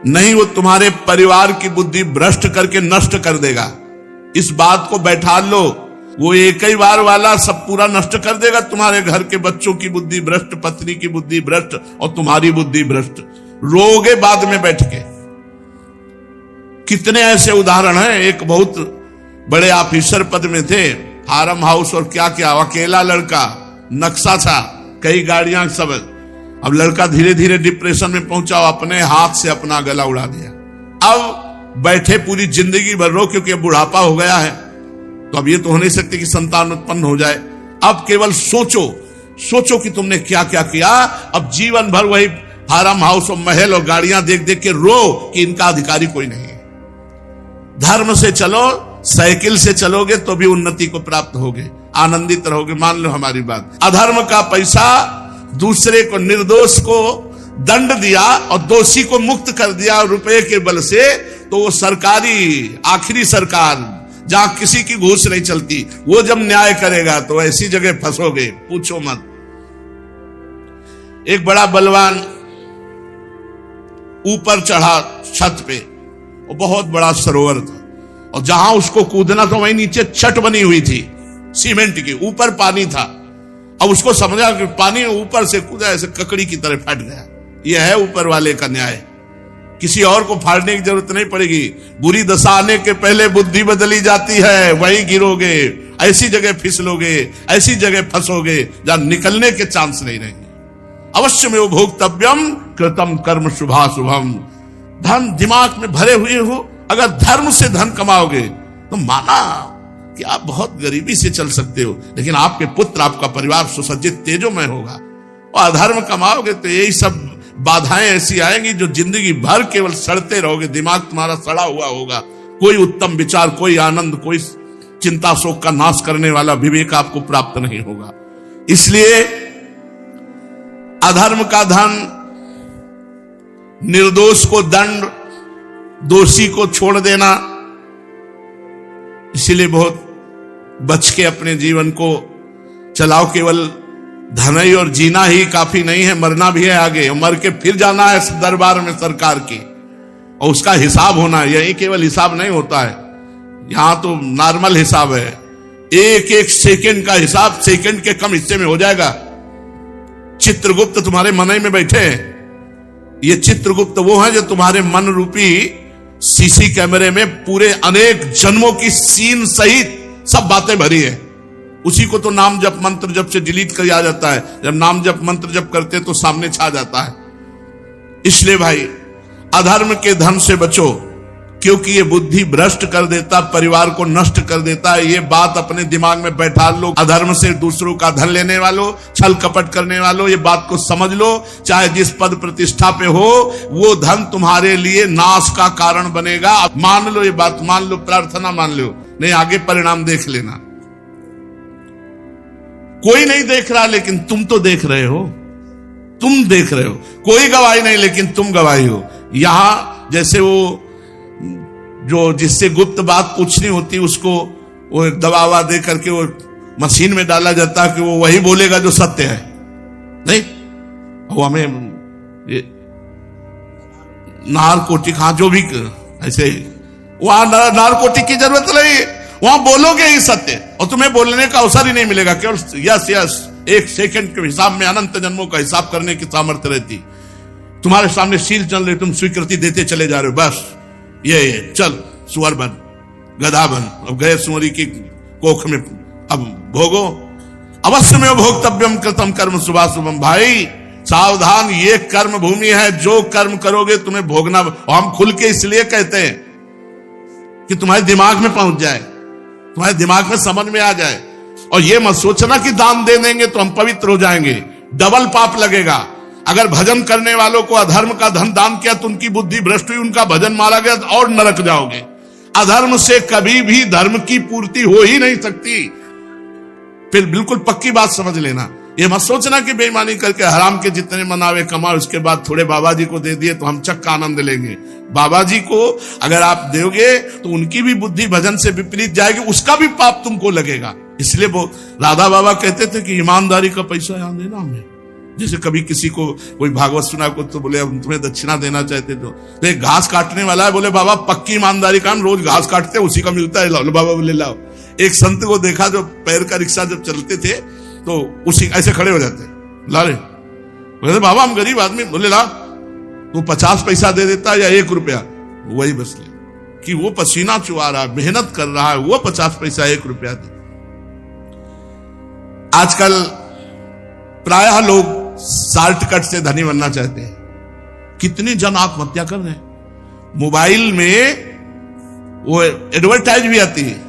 A: नहीं, वो तुम्हारे परिवार की बुद्धि भ्रष्ट करके नष्ट कर देगा। इस बात को बैठा लो, वो एक ही बार वाला सब पूरा नष्ट कर देगा। तुम्हारे घर के बच्चों की बुद्धि भ्रष्ट, पत्नी की बुद्धि भ्रष्ट और तुम्हारी बुद्धि भ्रष्ट। रोगे बाद में बैठ के। कितने ऐसे उदाहरण हैं। एक बहुत बड़े ऑफिसर पद में थे, फार्म हाउस और क्या क्या, अकेला लड़का, नक्शा था, कई गाड़ियां, सब। अब लड़का धीरे धीरे डिप्रेशन में पहुंचा, अपने हाथ से अपना गला उड़ा दिया। अब बैठे पूरी जिंदगी भर रो, क्योंकि अब बुढ़ापा हो गया है तो अब ये तो हो नहीं सकती कि संतान उत्पन्न हो जाए। अब केवल सोचो कि तुमने क्या क्या किया। अब जीवन भर वही फार्म हाउस और महल और गाड़ियां देख देख के रो कि इनका अधिकारी कोई नहीं है। धर्म से चलो, साइकिल से चलोगे तो भी उन्नति को प्राप्त होगे, आनंदित रहोगे। मान लो हमारी बात। अधर्म का पैसा दूसरे को, निर्दोष को दंड दिया और दोषी को मुक्त कर दिया रुपए के बल से, तो वो सरकारी, आखिरी सरकार जहां किसी की घूस नहीं चलती, वो जब न्याय करेगा तो ऐसी जगह फंसोगे, पूछो मत। एक बड़ा बलवान ऊपर चढ़ा छत पे, और बहुत बड़ा सरोवर था, और जहां उसको कूदना था वहीं नीचे छत बनी हुई थी सीमेंट की, ऊपर पानी था। अब उसको समझा कि पानी ऊपर से कूदा, ऐसे ककड़ी की तरह फट गया। यह है ऊपर वाले का न्याय, किसी और को फाड़ने की जरूरत नहीं पड़ेगी। बुरी दशा आने के पहले बुद्धि बदली जाती है, वहीं गिरोगे, ऐसी जगह फिसलोगे, ऐसी जगह फंसोगे जहां निकलने के चांस नहीं रहेंगे। अवश्य में भोक्तव्यम कृतम कर्म शुभाशुभम। धन दिमाग में भरे हुए हो, अगर धर्म से धन कमाओगे तो माना कि आप बहुत गरीबी से चल सकते हो, लेकिन आपके पुत्र, आपका परिवार सुसज्जित तेजोमय होगा। और अधर्म कमाओगे तो यही सब बाधाएं ऐसी आएंगी जो जिंदगी भर केवल सड़ते रहोगे, दिमाग तुम्हारा सड़ा हुआ होगा। कोई उत्तम विचार, कोई आनंद, कोई चिंता शोक का नाश करने वाला विवेक आपको प्राप्त नहीं होगा। इसलिए अधर्म का धन, निर्दोष को दंड, दोषी को छोड़ देना, इसीलिए बहुत बच के अपने जीवन को चलाओ। केवल धन ही और जीना ही काफी नहीं है, मरना भी है आगे, और मर के फिर जाना है दरबार में सरकार की, और उसका हिसाब होना है। यही केवल हिसाब नहीं होता है, यहां तो नॉर्मल हिसाब है। एक एक सेकंड का हिसाब सेकंड के कम हिस्से में हो जाएगा। चित्रगुप्त तुम्हारे मन में बैठे हैं। ये चित्रगुप्त वो है जो तुम्हारे मन रूपी सीसी कैमरे में पूरे अनेक जन्मों की सीन सहित सब बातें भरी है। उसी को तो नाम जप मंत्र जप से डिलीट कर आ जाता है। जब नाम जप मंत्र जप करते तो सामने छा जाता है। इसलिए भाई, अधर्म के धन से बचो, क्योंकि ये बुद्धि भ्रष्ट कर देता, परिवार को नष्ट कर देता है। ये बात अपने दिमाग में बैठा लो। अधर्म से दूसरों का धन लेने वालों, छल कपट करने वालों, ये बात को समझ लो। चाहे जिस पद प्रतिष्ठा पे हो, वो धन तुम्हारे लिए नाश का कारण बनेगा। मान लो, ये बात मान लो, प्रार्थना मान लो, नहीं आगे परिणाम देख लेना। कोई नहीं देख रहा, लेकिन तुम तो देख रहे हो, तुम देख रहे हो। कोई गवाही नहीं, लेकिन तुम गवाही हो। यहां जैसे वो जो जिससे गुप्त बात पूछनी होती, उसको वो दबावा दे करके वो मशीन में डाला जाता कि वो वही बोलेगा जो सत्य है। नहीं, वो हमें नारकोटिक, हाँ जो भी ऐसे, वहां नारकोटिक की जरूरत नहीं, वहां बोलोगे ही सत्य, और तुम्हें बोलने का अवसर ही नहीं मिलेगा। केवल यस यस, एक सेकंड के हिसाब में अनंत जन्मों का हिसाब करने की सामर्थ्य रहती। तुम्हारे सामने शील चल रही, तुम स्वीकृति देते चले जा रहे हो। बस ये चल सुअर बन, गधा बन, अब गए सुअरी की कोख में, अब भोगो। अवश्य में भोक्तव्यम कृतम कर्म शुभाशुभम। भाई सावधान, ये कर्म भूमि है, जो कर्म करोगे तुम्हें भोगना। और हम खुल के इसलिए कहते हैं कि तुम्हारे दिमाग में पहुंच जाए, तुम्हारे दिमाग में समझ में आ जाए। और ये मत सोचना कि दान दे देंगे तो हम पवित्र हो जाएंगे, डबल पाप लगेगा। अगर भजन करने वालों को अधर्म का धन दान किया तो उनकी बुद्धि भ्रष्ट हुई, उनका भजन मारा गया और नरक जाओगे। अधर्म से कभी भी धर्म की पूर्ति हो ही नहीं सकती। फिर बिल्कुल पक्की बात समझ लेना। ये मत सोचना कि बेईमानी करके हराम के जितने मनावे कमाओ, उसके बाद थोड़े बाबा जी को दे दिए तो हम चक्का आनंद लेंगे। बाबा जी को अगर आप दोगे तो उनकी भी बुद्धि भजन से विपरीत जाएगी, उसका भी पाप तुमको लगेगा। इसलिए वो राधा बाबा कहते थे कि ईमानदारी का पैसा यहां देना हमें। जैसे कभी किसी को कोई भागवत सुना को तो बोले हम तुम्हें दक्षिणा देना चाहते, तो एक घास काटने वाला है, बोले बाबा पक्की ईमानदारी का, हम रोज घास काटते उसी का मिलता है, लाओ। बाबा बोले लाओ। एक संत को देखा जो पैर का रिक्शा जब चलते थे तो उसी ऐसे खड़े हो जाते, ला रे। बोले बाबा हम गरीब आदमी, बोले ला, तू 50 पैसा दे देता या 1 रुपया, वही बस ले। कि वो पसीना चुआ रहा है, मेहनत कर रहा है, वो 50 पैसा 1 रुपया दे। आजकल प्रायः लोग शॉर्टकट से धनी बनना चाहते हैं। कितने जन आत्महत्या कर रहे हैं। मोबाइल में वो एडवर्टाइज भी आती है,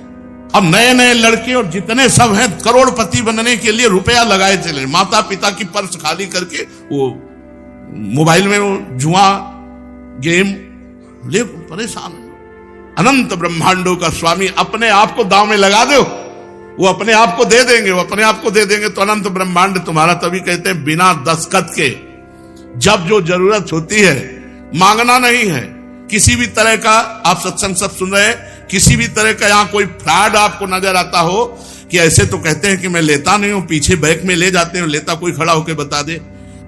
A: अब नए नए लड़के और जितने सब हैं करोड़पति बनने के लिए रुपया लगाए चले। माता पिता की पर्स खाली करके वो मोबाइल में वो जुआ गेम ले परेशान है। अनंत ब्रह्मांडों का स्वामी अपने आप को दांव में लगा दो, वो अपने आप को दे देंगे, वो अपने आप को दे देंगे तो अनंत ब्रह्मांड तुम्हारा। तभी कहते हैं बिना दस्तखत के जब जो जरूरत होती है, मांगना नहीं है किसी भी तरह का। आप सत्संग सब सुन रहे हैं, किसी भी तरह का यहां कोई फ्रॉड आपको नजर आता हो कि ऐसे तो कहते हैं कि मैं लेता नहीं हूं, पीछे बैग में ले जाते हैं, लेता कोई खड़ा होकर बता दे,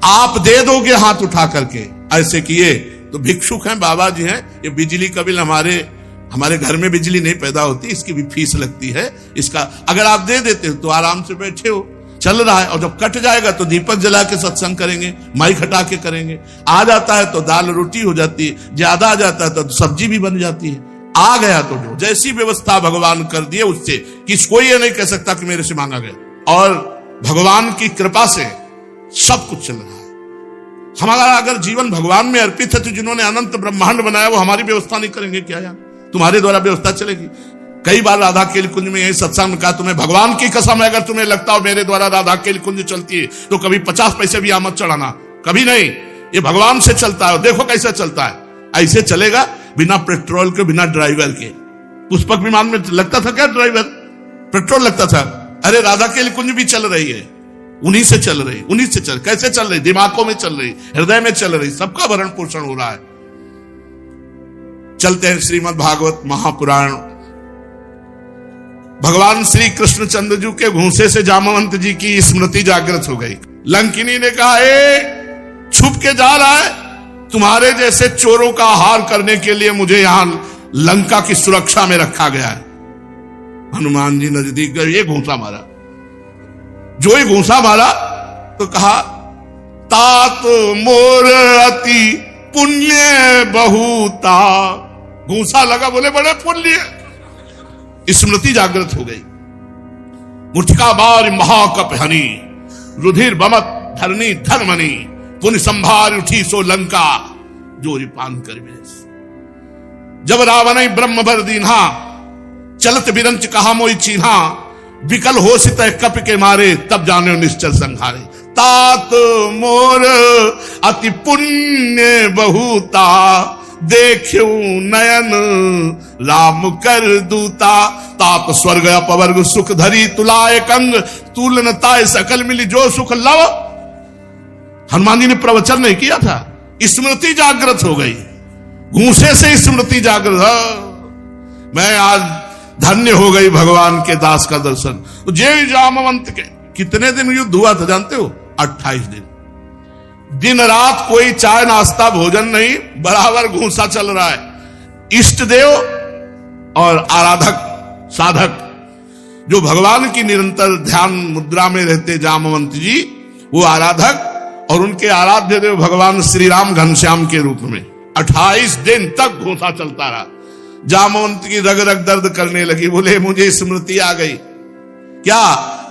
A: आप दे दोगे हाथ उठा करके। ऐसे किए तो भिक्षुक हैं, बाबा जी हैं, ये बिजली का बिल हमारे घर में बिजली नहीं पैदा होती, इसकी भी फीस लगती है, इसका अगर आप दे देते हो तो आराम से बैठे हो, चल रहा है, और जब कट जाएगा तो दीपक जला के सत्संग करेंगे, माइक हटा के करेंगे, आ जाता है तो दाल रोटी हो जाती है, ज्यादा आ जाता है तो सब्जी भी बन जाती है, आ गया तो जो जैसी व्यवस्था भगवान कर दिए उससे कोई ये नहीं कह सकता कि मेरे से मांगा गया। और भगवान की कृपा से सब कुछ चल रहा है। हमारा अगर जीवन भगवान में अर्पित है तो जिन्होंने अनंत ब्रह्मांड बनाया वो हमारी व्यवस्था नहीं करेंगे क्या? यार तुम्हारे द्वारा व्यवस्था चलेगी। कई बार राधा केल कुंज में यही सत्संग में कहा, तुम्हें भगवान की कसम है अगर तुम्हें लगता हो मेरे द्वारा राधा केल कुंज चलती है तो कभी 50 पैसे भी आमद चढ़ाना, कभी नहीं, ये भगवान से चलता है। देखो कैसे चलता है, ऐसे चलेगा बिना पेट्रोल के, बिना ड्राइवर के। पुष्पक विमान में लगता था क्या ड्राइवर? पेट्रोल लगता था। अरे राधा केल कुंज भी चल रही है, उन्हीं से चल रही, उन्हीं से चल, कैसे चल रही? दिमागों में चल रही, हृदय में चल रही, सबका भरण पोषण हो रहा है। चलते हैं श्रीमद् भागवत महापुराण। भगवान श्री कृष्णचंद्र जी के घूंसे से जामवंत जी की स्मृति जागृत हो गई। लंकिनी ने कहा, ए छुप के जा रहा है, तुम्हारे जैसे चोरों का आहार करने के लिए मुझे यहां लंका की सुरक्षा में रखा गया है। हनुमान जी नजदीक गए, ये घूंसा मारा, जो ही घूंसा मारा तो कहा, तात मोर अति पुण्य बहुता। घूंसा लगा, बोले बड़े पुण्य। स्मृति जागृत हो गई। मुठिका बार महाकप हनी, रुधिर बमत धरनी धर्मनी, पुण्य संभार उठी सो लंका, जोरी पान कर बेस। जब रावण ब्रह्म भर दीन्हा, चलत बिरंच कहा मोई चीन्हा, विकल हो सित कप के मारे, तब जाने निश्चल संहारे। तात मोर अति पुण्य बहुता, देखो नयन राम कर दूता। तात स्वर्ग अपवर्ग सुख धरी, तुलाए कंग तूलन ताय सकल मिली, जो सुख लव। हनुमान जी ने प्रवचन नहीं किया था, स्मृति जागृत हो गई। घूंसे से स्मृति जागृत। मैं आज धन्य हो गई भगवान के दास का दर्शन। जय जामवंत के कितने दिन युद्ध हुआ था जानते हो? 28 दिन। दिन रात कोई चाय नाश्ता भोजन नहीं, बराबर घूंसा चल रहा है। इष्ट देव और आराधक साधक जो भगवान की निरंतर ध्यान मुद्रा में रहते जामवंत जी, वो आराधक और उनके आराध्य देव भगवान श्री राम घनश्याम के रूप में 28 दिन तक घूंसा चलता रहा। जामवंत की रग रग दर्द करने लगी, बोले मुझे स्मृति आ गई। क्या?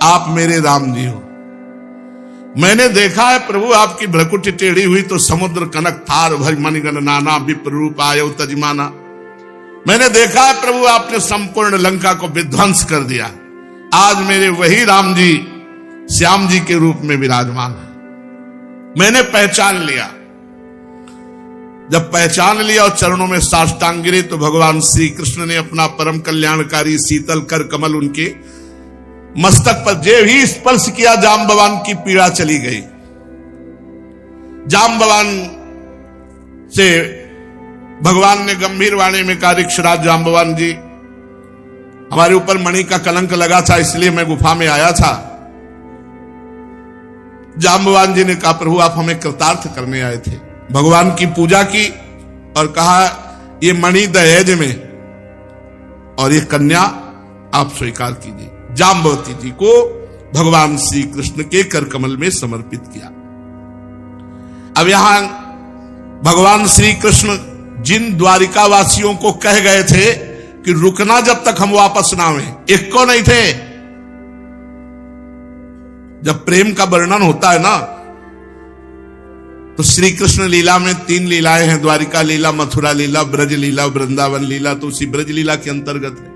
A: आप मेरे राम जी हो। मैंने देखा है प्रभु आपकी भ्रकुटी टेढ़ी हुई तो समुद्र कनक थार भर मणिगण नाना, विप्र रूप आयो तजमाना। मैंने देखा है प्रभु आपने संपूर्ण लंका को विध्वंस कर दिया। आज मेरे वही राम जी श्याम जी के रूप में विराजमान है। मैंने पहचान लिया। जब पहचान लिया और चरणों में साष्टांग गिरे तो भगवान श्री कृष्ण ने अपना परम कल्याणकारी शीतल कर कमल उनके मस्तक पर जे ही स्पर्श किया, जाम्बवान की पीड़ा चली गई। जाम्बवान से भगवान ने गंभीर वाणी में कहा, ऋक्षराज जाम्बवान जी, हमारे ऊपर मणि का कलंक लगा था, इसलिए मैं गुफा में आया था। जाम्बवान जी ने कहा, प्रभु आप हमें कृतार्थ करने आए थे। भगवान की पूजा की और कहा, ये मणि दहेज में और ये कन्या आप स्वीकार कीजिए। जाम्बवती जी को भगवान श्री कृष्ण के कर कमल में समर्पित किया। अब यहां भगवान श्री कृष्ण जिन द्वारिका वासियों को कह गए थे कि रुकना जब तक हम वापस ना आए, एक को नहीं थे। जब प्रेम का वर्णन होता है ना, तो श्री कृष्ण लीला में 3 लीलाएं हैं, द्वारिका लीला, मथुरा लीला, ब्रज लीला, वृंदावन लीला। तो उसी ब्रज लीला के अंतर्गत है।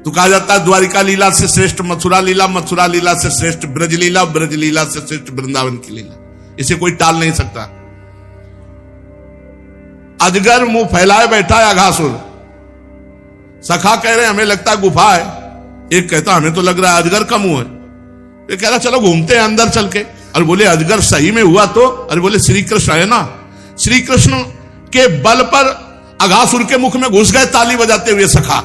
A: तो कहा जाता है द्वारिका लीला से श्रेष्ठ मथुरा लीला, मथुरा लीला से श्रेष्ठ ब्रज लीला, ब्रज लीला से श्रेष्ठ वृंदावन की लीला। इसे कोई टाल नहीं सकता। अजगर मुंह फैलाए बैठा है अघासुर। सखा कह रहे हमें लगता है गुफा है, एक कहता हमें तो लग रहा है अजगर का मुंह है। ये कह रहा चलो घूमते हैं अंदर चल के। और बोले अजगर सही में हुआ तो? अरे बोले श्री कृष्ण है ना, श्री कृष्ण के बल पर अघासुर के मुख में घुस गए ताली बजाते हुए सखा।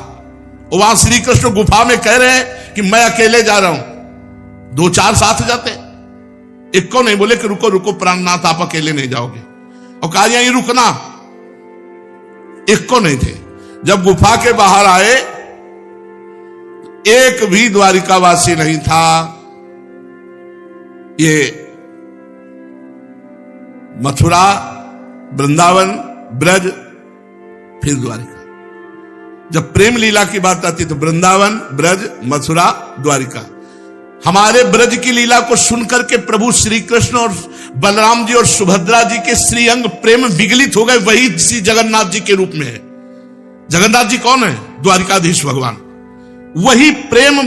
A: और वहां श्री कृष्ण गुफा में कह रहे हैं कि मैं अकेले जा रहा हूं। 2-4 साथ जाते, एक को नहीं। बोले कि रुको रुको प्राणनाथ, आप अकेले नहीं जाओगे। और कहा यहीं रुकना, एक को नहीं थे। जब गुफा के बाहर आए, एक भी द्वारिकावासी नहीं था। ये मथुरा, वृंदावन, ब्रज, फिर द्वारिका। जब प्रेम लीला की बात आती तो वृंदावन, ब्रज, मथुरा, द्वारिका। हमारे ब्रज की लीला को सुनकर के प्रभु श्री कृष्ण और बलराम जी और सुभद्रा जी के श्रीअंग प्रेम विगलित हो गए। वही श्री जगन्नाथ जी के रूप में है। जगन्नाथ जी कौन है? द्वारिकाधीश भगवान। वही प्रेम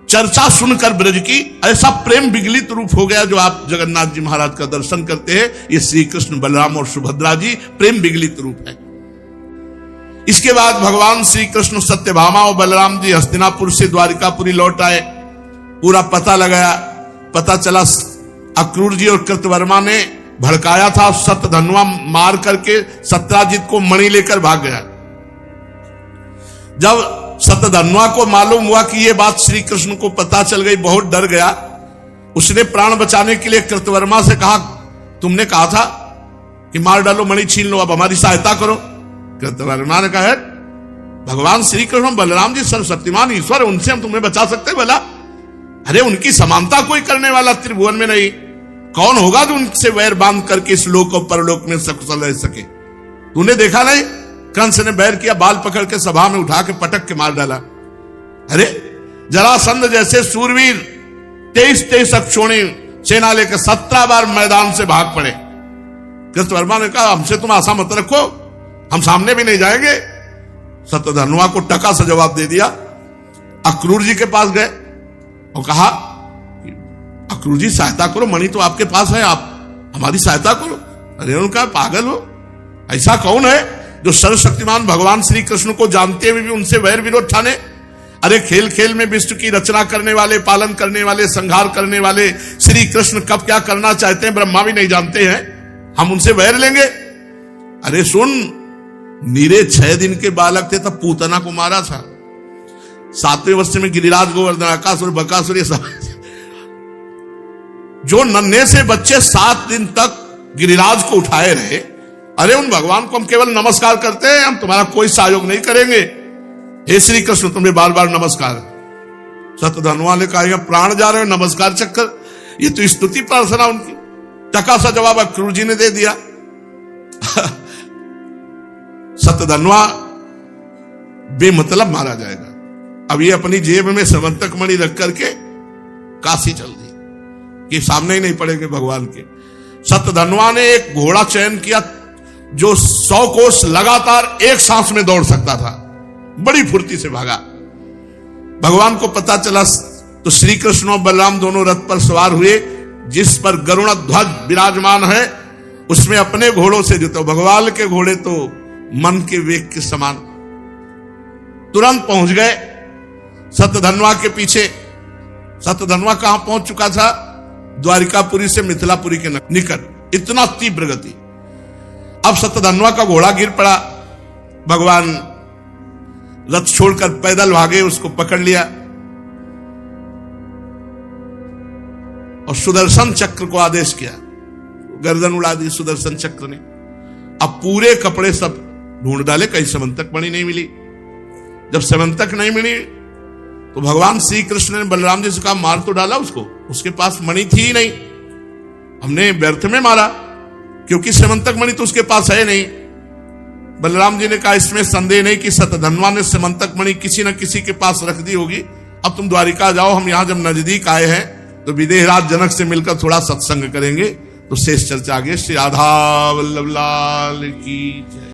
A: चर्चा सुनकर ब्रज की ऐसा प्रेम विगलित रूप हो गया जो आप जगन्नाथ जी महाराज का दर्शन करते हैं। ये श्री कृष्ण, बलराम और सुभद्रा जी प्रेम विगलित रूप है। इसके बाद भगवान श्री कृष्ण, सत्यभामा और बलराम जी हस्तिनापुर से द्वारिकापुरी लौट आए। पूरा पता लगाया, पता चला अक्रूर जी और कृतवर्मा ने भड़काया था। सतधन्वा मार करके सत्राजित को मणि लेकर भाग गया। जब सतधन्वा को मालूम हुआ कि यह बात श्री कृष्ण को पता चल गई, बहुत डर गया। उसने प्राण बचाने के लिए कृतवर्मा से कहा, तुमने कहा था कि मार डालो, मणि छीन लो, अब हमारी सहायता करो। कृतवर्मा ने कहा, भगवान श्री कृष्ण बलराम जी सर्वशक्तिमान ईश्वर, उनसे हम तुम्हें बचा सकते भला? अरे उनकी समानता कोई करने वाला त्रिभुवन में नहीं। कौन होगा जो उनसे वैर बांध करके इस लोक और परलोक में सकुशल रह सके? तूने देखा नहीं, कंस ने बैर किया, बाल पकड़ के सभा में उठा के पटक के मार डाला। अरे जरासंध जैसे सूरवीर 23 अक्षोणी सेना लेकर 17 बार मैदान से भाग पड़े। कृतवर्मा ने कहा, हमसे तुम आशा मत रखो, हम सामने भी नहीं जाएंगे। सतधन्वा को टका सा जवाब दे दिया। अक्रूर जी के पास गए और कहा, अक्रूर जी सहायता करो, मणि तो आपके पास है, आप हमारी सहायता करो। अरे उनका पागल हो, ऐसा कौन है जो सर्वशक्तिमान भगवान श्री कृष्ण को जानते हुए भी उनसे वैर विरोध ठाने? अरे खेल खेल में विश्व की रचना करने वाले, पालन करने वाले, संहार करने वाले श्री कृष्ण कब क्या करना चाहते हैं ब्रह्मा भी नहीं जानते हैं, हम उनसे वैर लेंगे? अरे सुन, नीरे 6 दिन के बालक थे तब पूतना को मारा था। 7वें वर्ष में गिरिराज, गोवर्धन, अकासुर, बकासुर, ये सब जो नन्हे से बच्चे 7 दिन तक गिरिराज को उठाए रहे। अरे उन भगवान को हम केवल नमस्कार करते हैं, हम तुम्हारा कोई सहयोग नहीं करेंगे। हे श्री कृष्ण, तुम्हें बार बार नमस्कार। सतधन्वा ने कहा, प्राण जा रहे हो नमस्कार चक्कर? ये तो स्तुति प्रार्थना उनकी। टका सा जवाब अक्रूर जी ने दे दिया। सतधन्वा बेमतलब मारा जाएगा। अब ये अपनी जेब में समंतक मणि रख करके काशी चल दी कि सामने ही नहीं पड़ेंगे भगवान के। सतधन्वा ने एक घोड़ा चयन किया जो 100 कोस लगातार एक सांस में दौड़ सकता था। बड़ी फुर्ती से भागा। भगवान को पता चला तो श्री कृष्ण और बलराम दोनों रथ पर सवार हुए। जिस पर गरुड़ ध्वज विराजमान है उसमें अपने घोड़ों से जुतो। भगवान के घोड़े तो मन के वेग के समान। तुरंत पहुंच गए सतधन्वा के पीछे। सतधन्वा कहां पहुंच चुका था? द्वारिकापुरी से मिथिलापुरी के निकट। इतना तीव्र गति। अब सतधन्वा का घोड़ा गिर पड़ा। भगवान रथ छोड़कर पैदल भागे, उसको पकड़ लिया और सुदर्शन चक्र को आदेश किया। गर्दन उड़ा दी सुदर्शन चक्र ने। अब पूरे कपड़े सब ढूंढ डाले, कहीं समंतक मणि नहीं मिली। जब समंतक नहीं मिली तो भगवान श्री कृष्ण ने बलराम जी से कहा, मार तो डाला उसको, उसके पास मणि थी ही नहीं, हमने व्यर्थ में मारा, क्योंकि समंतक मणि तो उसके पास है नहीं। बलराम जी ने कहा, इसमें संदेह नहीं कि सतधन्वा ने समंतक मणि किसी न किसी के पास रख दी होगी। अब तुम द्वारिका जाओ, हम यहां जब नजदीक आए हैं तो विदेहराज जनक से मिलकर थोड़ा सत्संग करेंगे। तो शेष चर्चा आगे। श्री राधा वल्लभ लाल की जय।